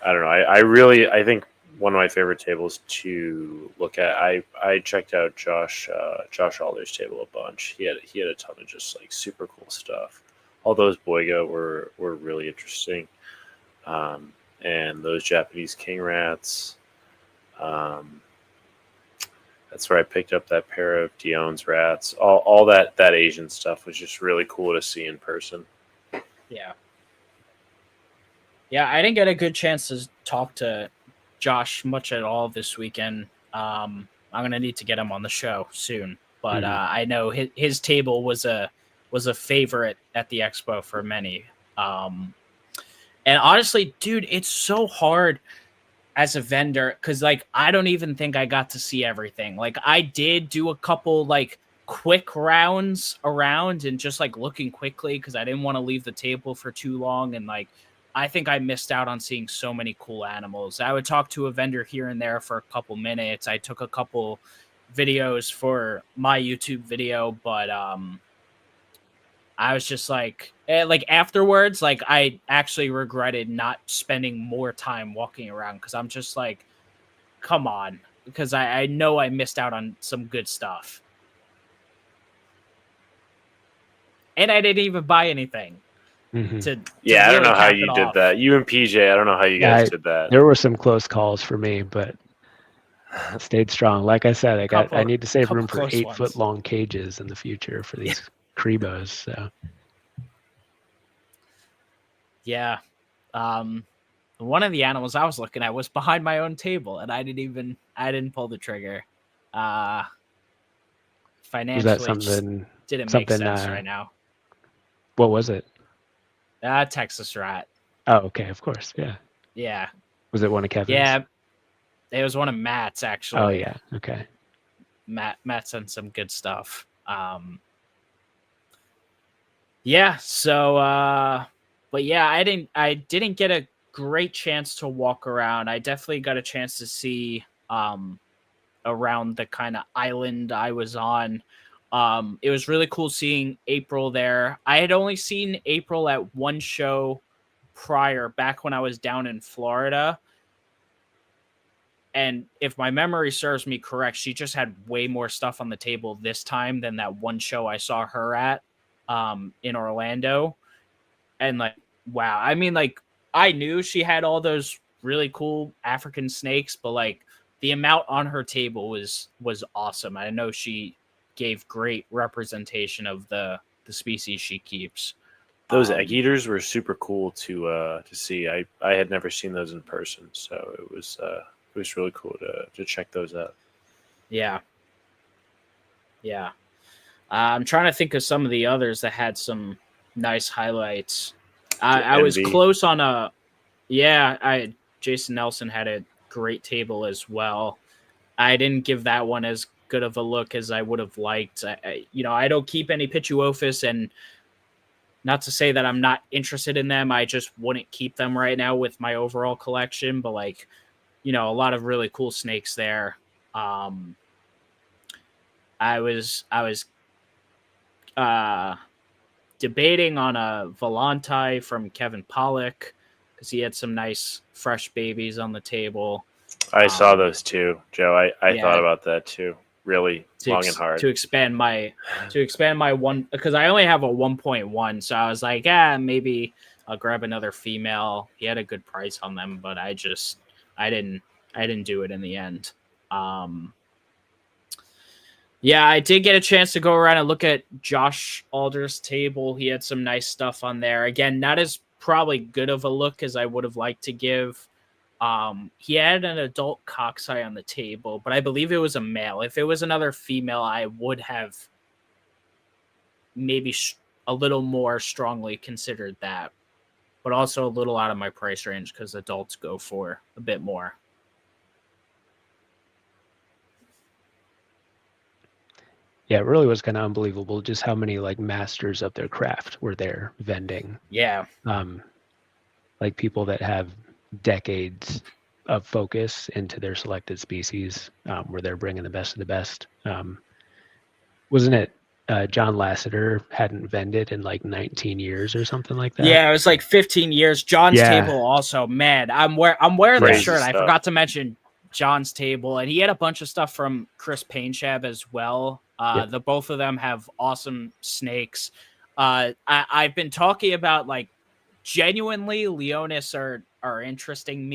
don't know. I think one of my favorite tables to look at. I checked out Josh Alder's table a bunch. He had a ton of just like super cool stuff. All those Boiga were really interesting. And those Japanese king rats. That's where I picked up that pair of Dion's rats. All that Asian stuff was just really cool to see in person. Yeah. Yeah, I didn't get a good chance to talk to Josh much at all this weekend. I'm gonna need to get him on the show soon. But I know his table was a favorite at the expo for many. And honestly, dude, it's so hard as a vendor because like I don't even think I got to see everything. Like I did do a couple like quick rounds around and just like looking quickly because I didn't want to leave the table for too long. And like I think I missed out on seeing so many cool animals. I would talk to a vendor here and there for a couple minutes. I took a couple videos for my YouTube video, but I was just like afterwards, like I actually regretted not spending more time walking around because I'm just like, come on, because I know I missed out on some good stuff. And I didn't even buy anything. Mm-hmm. I don't know how you did that. You and PJ, I don't know how you guys did that. There were some close calls for me, but stayed strong. Like I said, I need to save room for 8-foot long cages in the future for these Cribos. So. Yeah. One of the animals I was looking at was behind my own table, and I didn't pull the trigger. Financially, was that something didn't make sense right now. What was it? Texas rat. Oh, okay, of course, yeah. Yeah. Was it one of Kevin's? Yeah, it was one of Matt's actually. Oh yeah, okay. Matt sent some good stuff. Yeah. So, but yeah, I didn't get a great chance to walk around. I definitely got a chance to see around the kind of island I was on. It was really cool seeing April there. I had only seen April at one show prior, back when I was down in Florida. And if my memory serves me correct, she just had way more stuff on the table this time than that one show I saw her at in Orlando. And like, wow. I mean, like, I knew she had all those really cool African snakes, but like the amount on her table was awesome. I know she gave great representation of the species she keeps. Those egg eaters were super cool to see. I had never seen those in person, so it was really cool to check those out. Yeah. Yeah. I'm trying to think of some of the others that had some nice highlights. I was close on Jason Nelson had a great table as well. I didn't give that one as good of a look as I would have liked. I don't keep any Pituophis, and not to say that I'm not interested in them. I just wouldn't keep them right now with my overall collection, but like, a lot of really cool snakes there. I was debating on a Volante from Kevin Pollock because he had some nice fresh babies on the table. I saw those too, Joe. I thought about that too. Really long and hard to expand my one, because I only have a 1.1, so I was like, maybe I'll grab another female. He had a good price on them, but I didn't do it in the end. I did get a chance to go around and look at Josh Alder's table. He had some nice stuff on there. Again, not as probably good of a look as I would have liked to give. He had an adult cockseye on the table, but I believe it was a male. If it was another female, I would have maybe a little more strongly considered that, but also a little out of my price range because adults go for a bit more. Yeah, it really was kind of unbelievable just how many like masters of their craft were there vending. Yeah. Like people that have decades of focus into their selected species, where they're bringing the best of the best. Wasn't it John Lasseter hadn't vended in like 19 years or something like that? Yeah, it was like 15 years. John's table also, man, I'm wearing this shirt. Stuff. I forgot to mention John's table, and he had a bunch of stuff from Chris Painshab as well. The both of them have awesome snakes. I've been talking about like genuinely Leonis are interesting,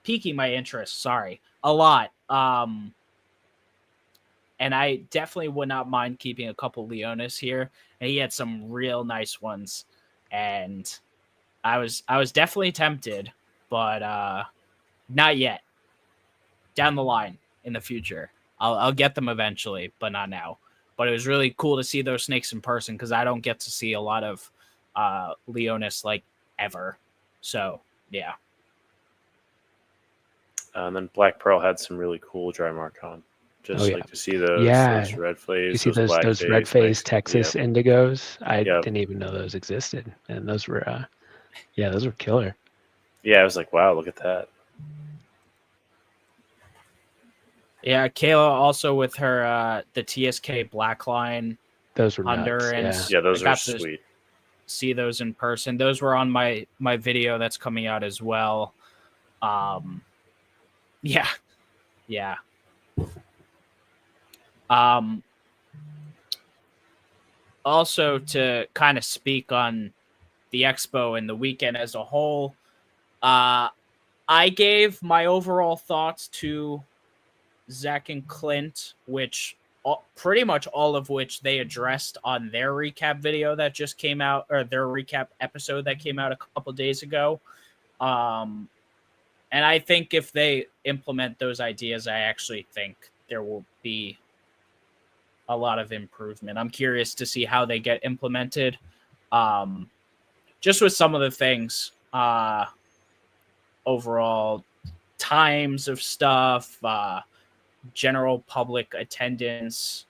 piquing my interest, a lot. And I definitely would not mind keeping a couple Leonis here. And he had some real nice ones. And I was definitely tempted, but not yet. Down the line in the future. I'll get them eventually, but not now. But it was really cool to see those snakes in person because I don't get to see a lot of Leonis like ever. So yeah. And then Black Pearl had some really cool dry mark on. Just like to see those red face, you see those red face Texas indigos. I didn't even know those existed, and those were those were killer. Yeah, I was like, wow, look at that. Yeah, Kayla also with her the TSK black line. Those were under nuts, yeah, those are sweet. See those in person. Those were on my video that's coming out as well. Yeah. Also to kind of speak on the expo and the weekend as a whole, I gave my overall thoughts to Zach and Clint, which pretty much all of which they addressed on their recap video that just came out, or their recap episode that came out a couple days ago. And I think if they implement those ideas, I actually think there will be a lot of improvement. I'm curious to see how they get implemented. Just with some of the things, overall times of stuff, general public attendance,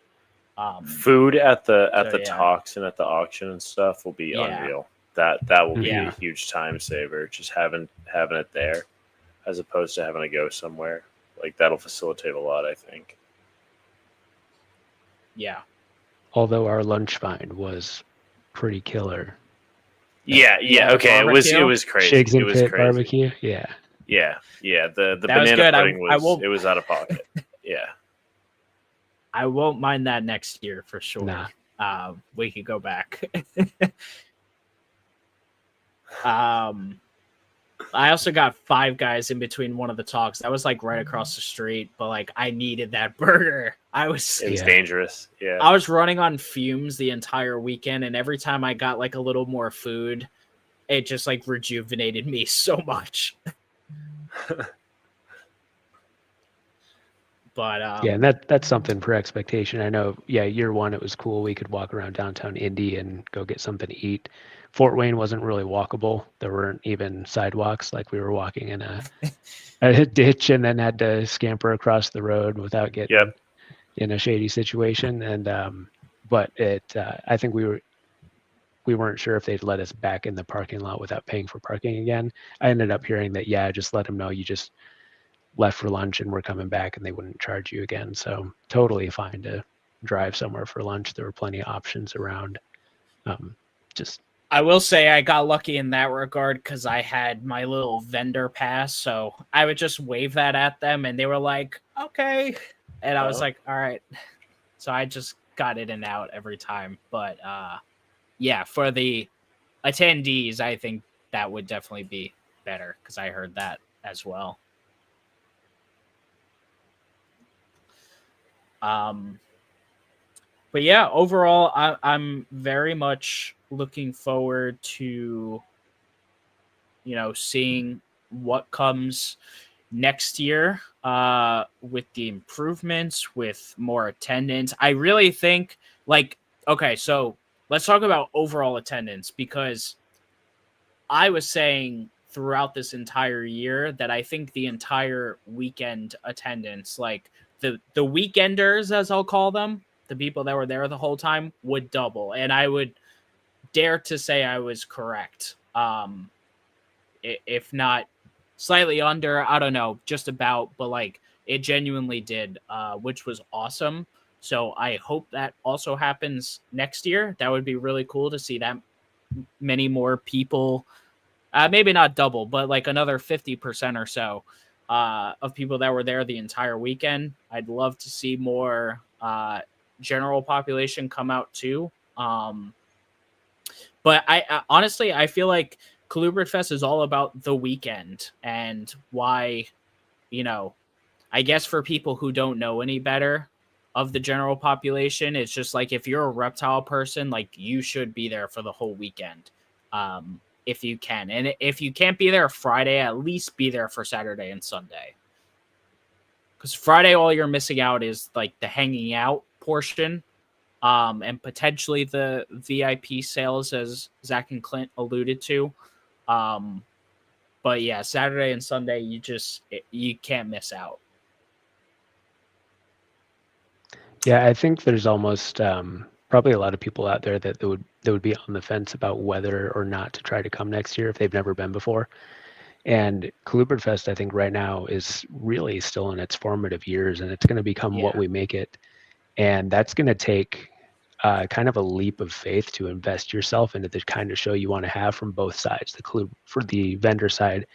food at the talks and at the auction and stuff will be unreal. That will be a huge time saver. Just having it there, as opposed to having to go somewhere. Like that'll facilitate a lot, I think. Yeah. Although our lunch find was pretty killer. Yeah. Okay, barbecue? it was crazy. Shigs and it was Pit crazy. barbecue. Yeah. The that banana pudding was it was out of pocket. Yeah. I won't mind that next year for sure. Nah. We could go back. I also got Five Guys in between one of the talks. That was like right across the street, but like I needed that burger. It was dangerous. Yeah. I was running on fumes the entire weekend, and every time I got like a little more food, it just like rejuvenated me so much. But and that's something for expectation. I know, year one it was cool. We could walk around downtown Indy and go get something to eat. Fort Wayne wasn't really walkable. There weren't even sidewalks. Like we were walking in a ditch and then had to scamper across the road without getting in a shady situation. And but I think we weren't sure if they'd let us back in the parking lot without paying for parking again. I ended up hearing that just let them know you just left for lunch and we're coming back and they wouldn't charge you again. So totally fine to drive somewhere for lunch. There were plenty of options around. I will say I got lucky in that regard because I had my little vendor pass, so I would just wave that at them and they were like, okay. And I was like, all right. So I just got in and out every time. But for the attendees, I think that would definitely be better because I heard that as well. But yeah, overall, I'm very much looking forward to, seeing what comes next year with the improvements, with more attendance. I really think, so let's talk about overall attendance, because I was saying throughout this entire year that I think the entire weekend attendance, like the weekenders, as I'll call them, the people that were there the whole time, would double. And I would dare to say I was correct. If not slightly under, I don't know, just about, but like it genuinely did, which was awesome. So I hope that also happens next year. That would be really cool to see that many more people, maybe not double, but like another 50% or so of people that were there the entire weekend. I'd love to see more general population come out too. But I honestly, I feel like ColubridFest is all about the weekend, and why, I guess for people who don't know any better of the general population, it's just like, if you're a reptile person, like you should be there for the whole weekend. If you can. And if you can't be there Friday, at least be there for Saturday and Sunday. Because Friday, all you're missing out is like the hanging out portion. and potentially the VIP sales, as Zach and Clint alluded to. But yeah, Saturday and Sunday, you can't miss out. Yeah, I think there's almost probably a lot of people out there that would be on the fence about whether or not to try to come next year if they've never been before. And ColubridFest, I think right now is really still in its formative years, and it's going to become what we make it. And that's going to take kind of a leap of faith to invest yourself into the kind of show you want to have from both sides, for the vendor side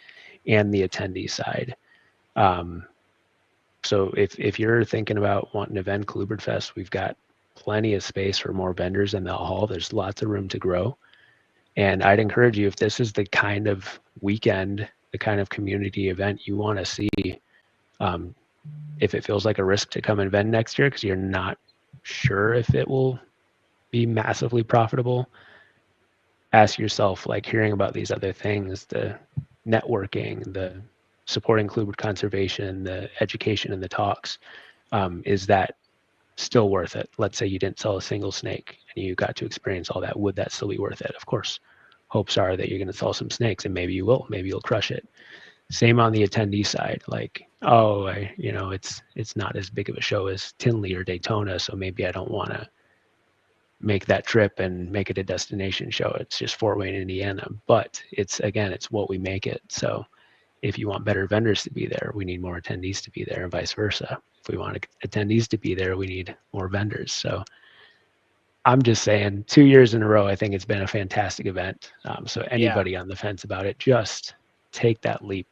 and the attendee side. So if you're thinking about wanting to vend ColubridFest, we've got plenty of space for more vendors in the hall. There's lots of room to grow. And I'd encourage you, if this is the kind of weekend, the kind of community event you want to see, if it feels like a risk to come and vend next year because you're not sure if it will be massively profitable, ask yourself, like, hearing about these other things, the networking, the supporting Colubrid conservation, the education and the talks, is that still worth it? Let's say you didn't sell a single snake and you got to experience all that. Would that still be worth it? Of course, hopes are that you're going to sell some snakes, and maybe you will. Maybe you'll crush it. Same on the attendee side. Like, it's not as big of a show as Tinley or Daytona, so maybe I don't want to make that trip and make it a destination show. It's just Fort Wayne, Indiana. But it's what we make it. So if you want better vendors to be there, we need more attendees to be there, and vice versa. If we want attendees to be there, we need more vendors. So I'm just saying, 2 years in a row, I think it's been a fantastic event. So anybody on the fence about it, just take that leap.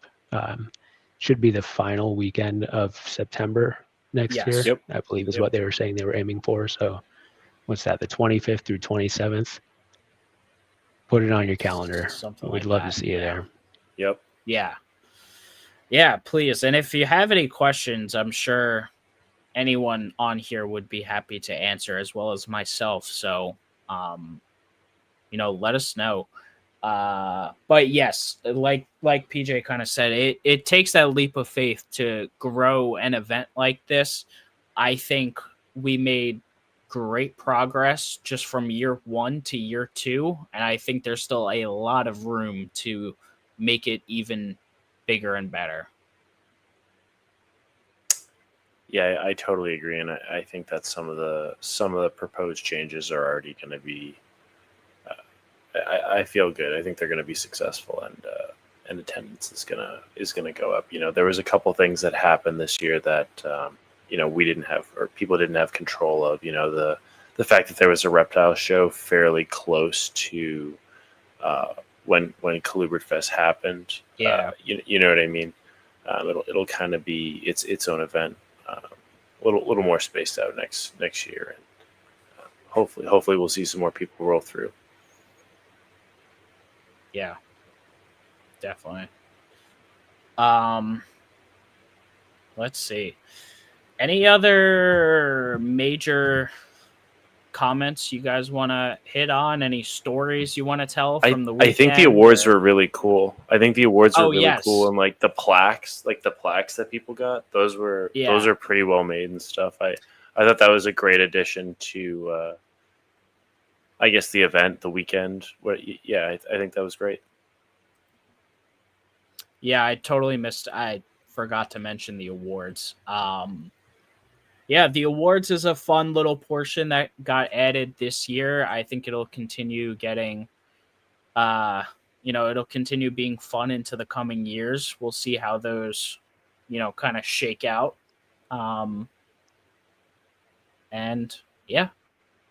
Should be the final weekend of September next year. Yep. I believe is what they were saying they were aiming for. So what's that, the 25th through 27th? Put it on your calendar. We'd love to see you there. Yep. Yeah, please. And if you have any questions, I'm sure anyone on here would be happy to answer, as well as myself. So, let us know. But yes, like PJ kind of said, it takes that leap of faith to grow an event like this. I think we made great progress just from year 1 to year 2, and I think there's still a lot of room to make it even bigger and better. Yeah, I totally agree, and I think that some of the proposed changes are already going to be. I feel good. I think they're going to be successful, and attendance is gonna go up. There was a couple things that happened this year that we didn't have, or people didn't have control of. The fact that there was a reptile show fairly close to when ColubridFest happened. Yeah, you know what I mean. It'll kind of be its own event, a little more spaced out next year, and hopefully we'll see some more people roll through. Yeah, definitely. Let's see. Any other major comments you guys want to hit on? Any stories you want to tell from the weekend? I think the awards were really cool. I think the awards were really cool, and like the plaques that people got, those are pretty well made and stuff. I thought that was a great addition to I guess the event, the weekend. I think that was great. Yeah, I forgot to mention the awards. The awards is a fun little portion that got added this year. I think it'll continue getting, it'll continue being fun into the coming years. We'll see how those, kind of shake out.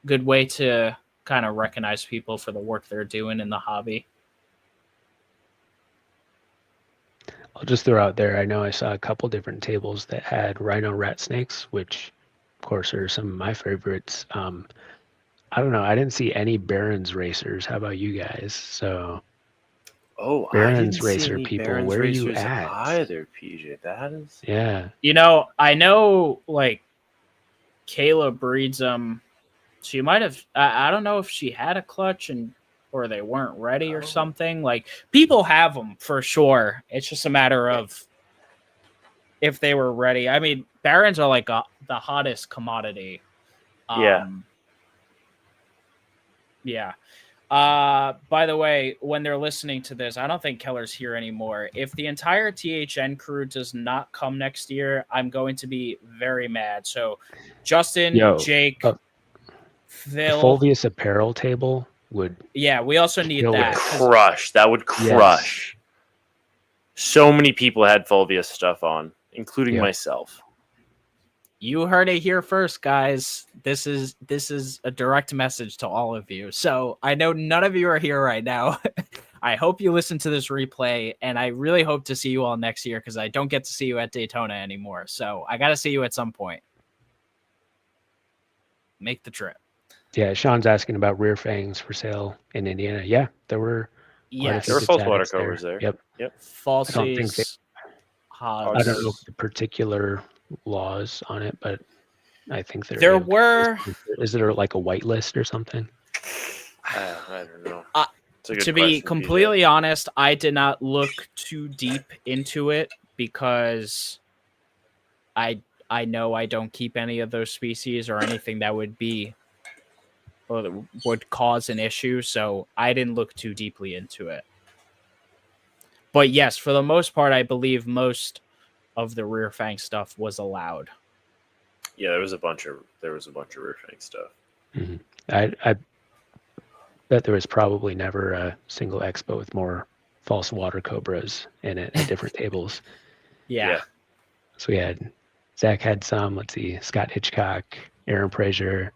Good way to kind of recognize people for the work they're doing in the hobby. I'll just throw out there, I know I saw a couple different tables that had rhino rat snakes, which of course are some of my favorites. I don't know, I didn't see any Barons racers. How about you guys? So Barons racer people, Barons where are you at? Either, PJ, that is. Yeah. I know like Kayla breeds them. She might have. I don't know if she had a clutch or they weren't ready or something. Like, people have them for sure. It's just a matter of if they were ready. I mean, Barons are like the hottest commodity. Yeah. By the way, when they're listening to this, I don't think Keller's here anymore. If the entire THN crew does not come next year, I'm going to be very mad. So, Justin, Jake, Phil, the Fulvius apparel table would. Yeah, we also need that. Crush. That would crush. Yes. So many people had Fulvius stuff on, including myself. You heard it here first, guys. This is a direct message to all of you. So I know none of you are here right now. I hope you listen to this replay, and I really hope to see you all next year because I don't get to see you at Daytona anymore. So I got to see you at some point. Make the trip. Yeah, Sean's asking about rear fangs for sale in Indiana. Yeah, there were. Yes, there were false water covers there. Yep. Falsies. I don't know the particular laws on it, but I think there were. Is there like a whitelist or something? I don't know. To be completely honest, I did not look too deep into it because I know I don't keep any of those species or anything that would cause an issue, so I didn't look too deeply into it. But yes, for the most part, I believe most of the rear fang stuff was allowed. Yeah, there was a bunch of rear fang stuff. Mm-hmm. I bet there was probably never a single expo with more false water cobras in it at different tables. Yeah. So we had Zach had some. Let's see, Scott Hitchcock, Aaron Frazier.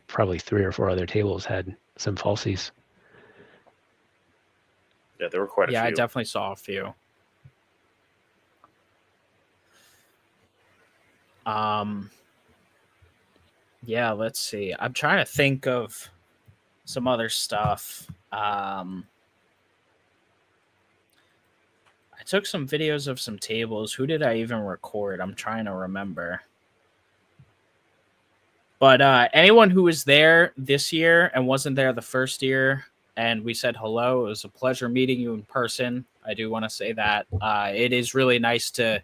Probably 3 or 4 other tables had some falsies. Yeah, there were quite a few. Yeah, I definitely saw a few. Yeah, let's see. I'm trying to think of some other stuff. I took some videos of some tables. Who did I even record? I'm trying to remember. But anyone who was there this year and wasn't there the first year, and we said hello, it was a pleasure meeting you in person. I do want to say that. It is really nice to,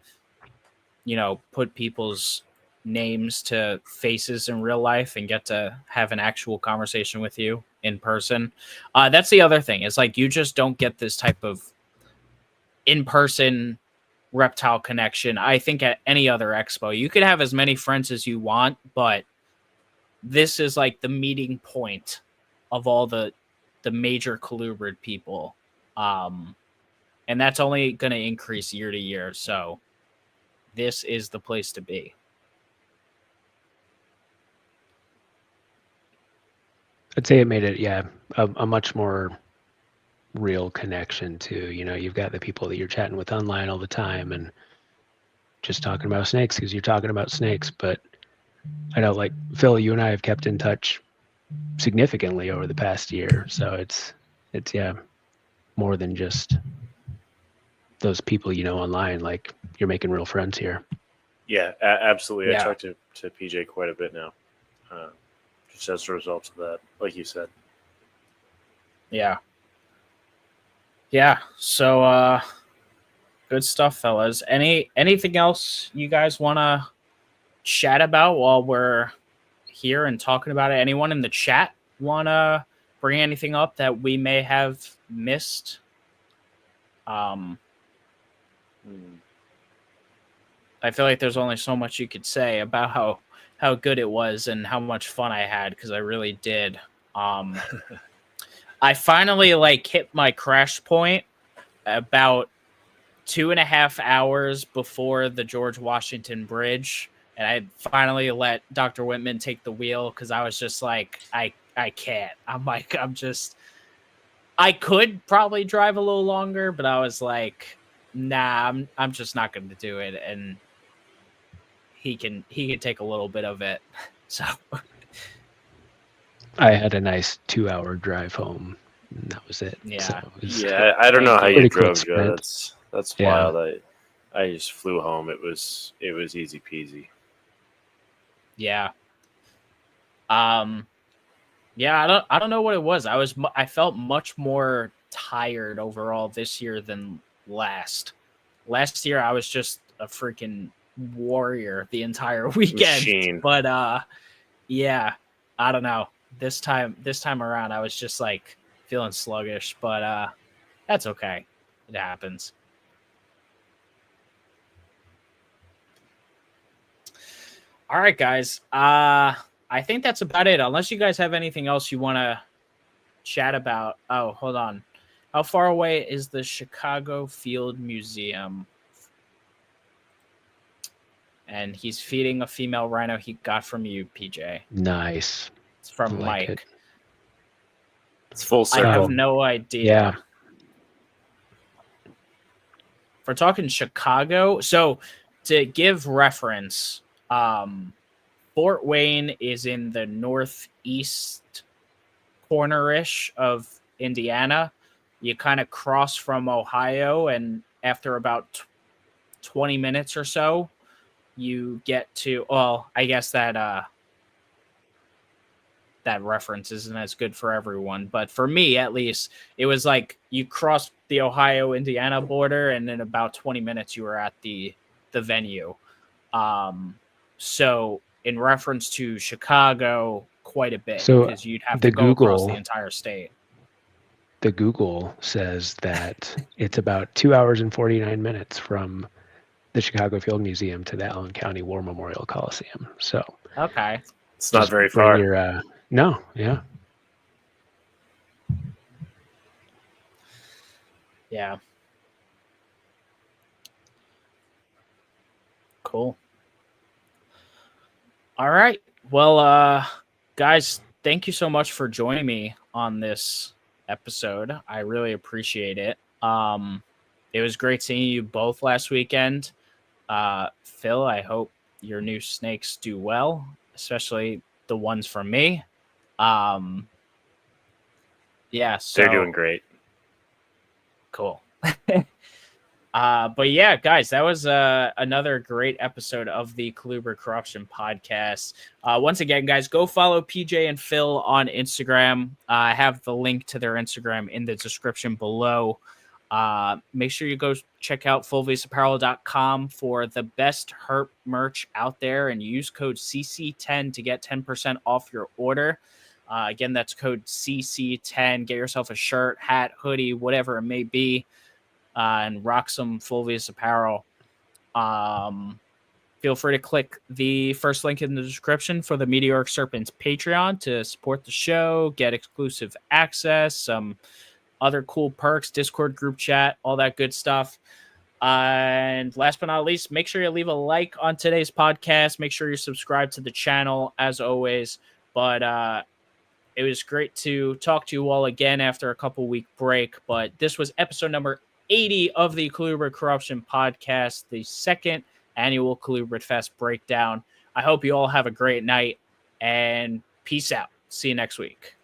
put people's names to faces in real life and get to have an actual conversation with you in person. That's the other thing. It's like you just don't get this type of in-person reptile connection. I think at any other expo, you could have as many friends as you want, but this is like the meeting point of all the major colubrid people. And that's only going to increase year to year. So this is the place to be. I'd say it made it, a much more real connection to, you've got the people that you're chatting with online all the time and just talking about snakes because you're talking about snakes. But I know, like, Phil, you and I have kept in touch significantly over the past year. So it's more than just those people online. Like, you're making real friends here. Yeah, absolutely. Yeah. I talked to PJ quite a bit now. Just as a result of that, like you said. Yeah. Yeah. So good stuff, fellas. Anything else you guys want to chat about while we're here and talking about it? Anyone in the chat want to bring anything up that we may have missed? I feel like there's only so much you could say about how good it was and how much fun I had, because I really did. I finally hit my crash point about 2.5 hours before the George Washington Bridge. And I finally let Dr. Whitman take the wheel because I was just like, I can't. I could probably drive a little longer, but I was like, nah, I'm just not going to do it. And he can take a little bit of it. So I had a nice 2-hour drive home. And that was it. Yeah. So I don't know how you drove, Joe. That's wild. I just flew home. It was easy peasy. Yeah. Yeah, I don't know what it was. I felt much more tired overall this year than last. Last year I was just a freaking warrior the entire weekend. Machine. But Yeah, I don't know. This time around, I was just like feeling sluggish, but that's okay. It happens. All right, guys. I think that's about it. Unless you guys have anything else you want to chat about. Oh, hold on. How far away is the Chicago Field Museum? And he's feeding a female rhino he got from you, PJ. Nice. It's from Mike. It. It's full circle. I have no idea. Yeah. If we're talking Chicago, so to give reference, Fort Wayne is in the northeast corner-ish of Indiana. You kind of cross from Ohio, and after about 20 minutes or so, you get to, well, I guess that that reference isn't as good for everyone, but for me at least, it was like you crossed the Ohio-Indiana border, and in about 20 minutes you were at the venue. So in reference to Chicago, quite a bit, so because you'd have to go across the entire state. The Google says that it's about 2 hours and 49 minutes from the Chicago Field Museum to the Allen County War Memorial Coliseum. So okay, it's not very far. No, yeah. Yeah. Cool. All right. Well, guys, thank you so much for joining me on this episode. I really appreciate it. It was great seeing you both last weekend. Phil, I hope your new snakes do well, especially the ones from me. Yeah, so they're doing great. Cool. But yeah, guys, that was another great episode of the Colubrid Corruption Podcast. Once again, guys, go follow PJ and Phil on Instagram. I have the link to their Instagram in the description below. Make sure you go check out fullfaceapparel.com for the best herp merch out there, and use code CC10 to get 10% off your order. Again, that's code CC10. Get yourself a shirt, hat, hoodie, whatever it may be, and rock some Full Face apparel. Feel free to click the first link in the description for the Meteoric Serpents Patreon to support the show, get exclusive access, some other cool perks, Discord group chat, all that good stuff. And last but not least, make sure you leave a like on today's podcast. Make sure you subscribe to the channel, as always. But it was great to talk to you all again after a couple-week break. But this was episode number 80 of the Colubrid Corruption Podcast, the second annual ColubridFest breakdown. I hope you all have a great night, and peace out. See you next week.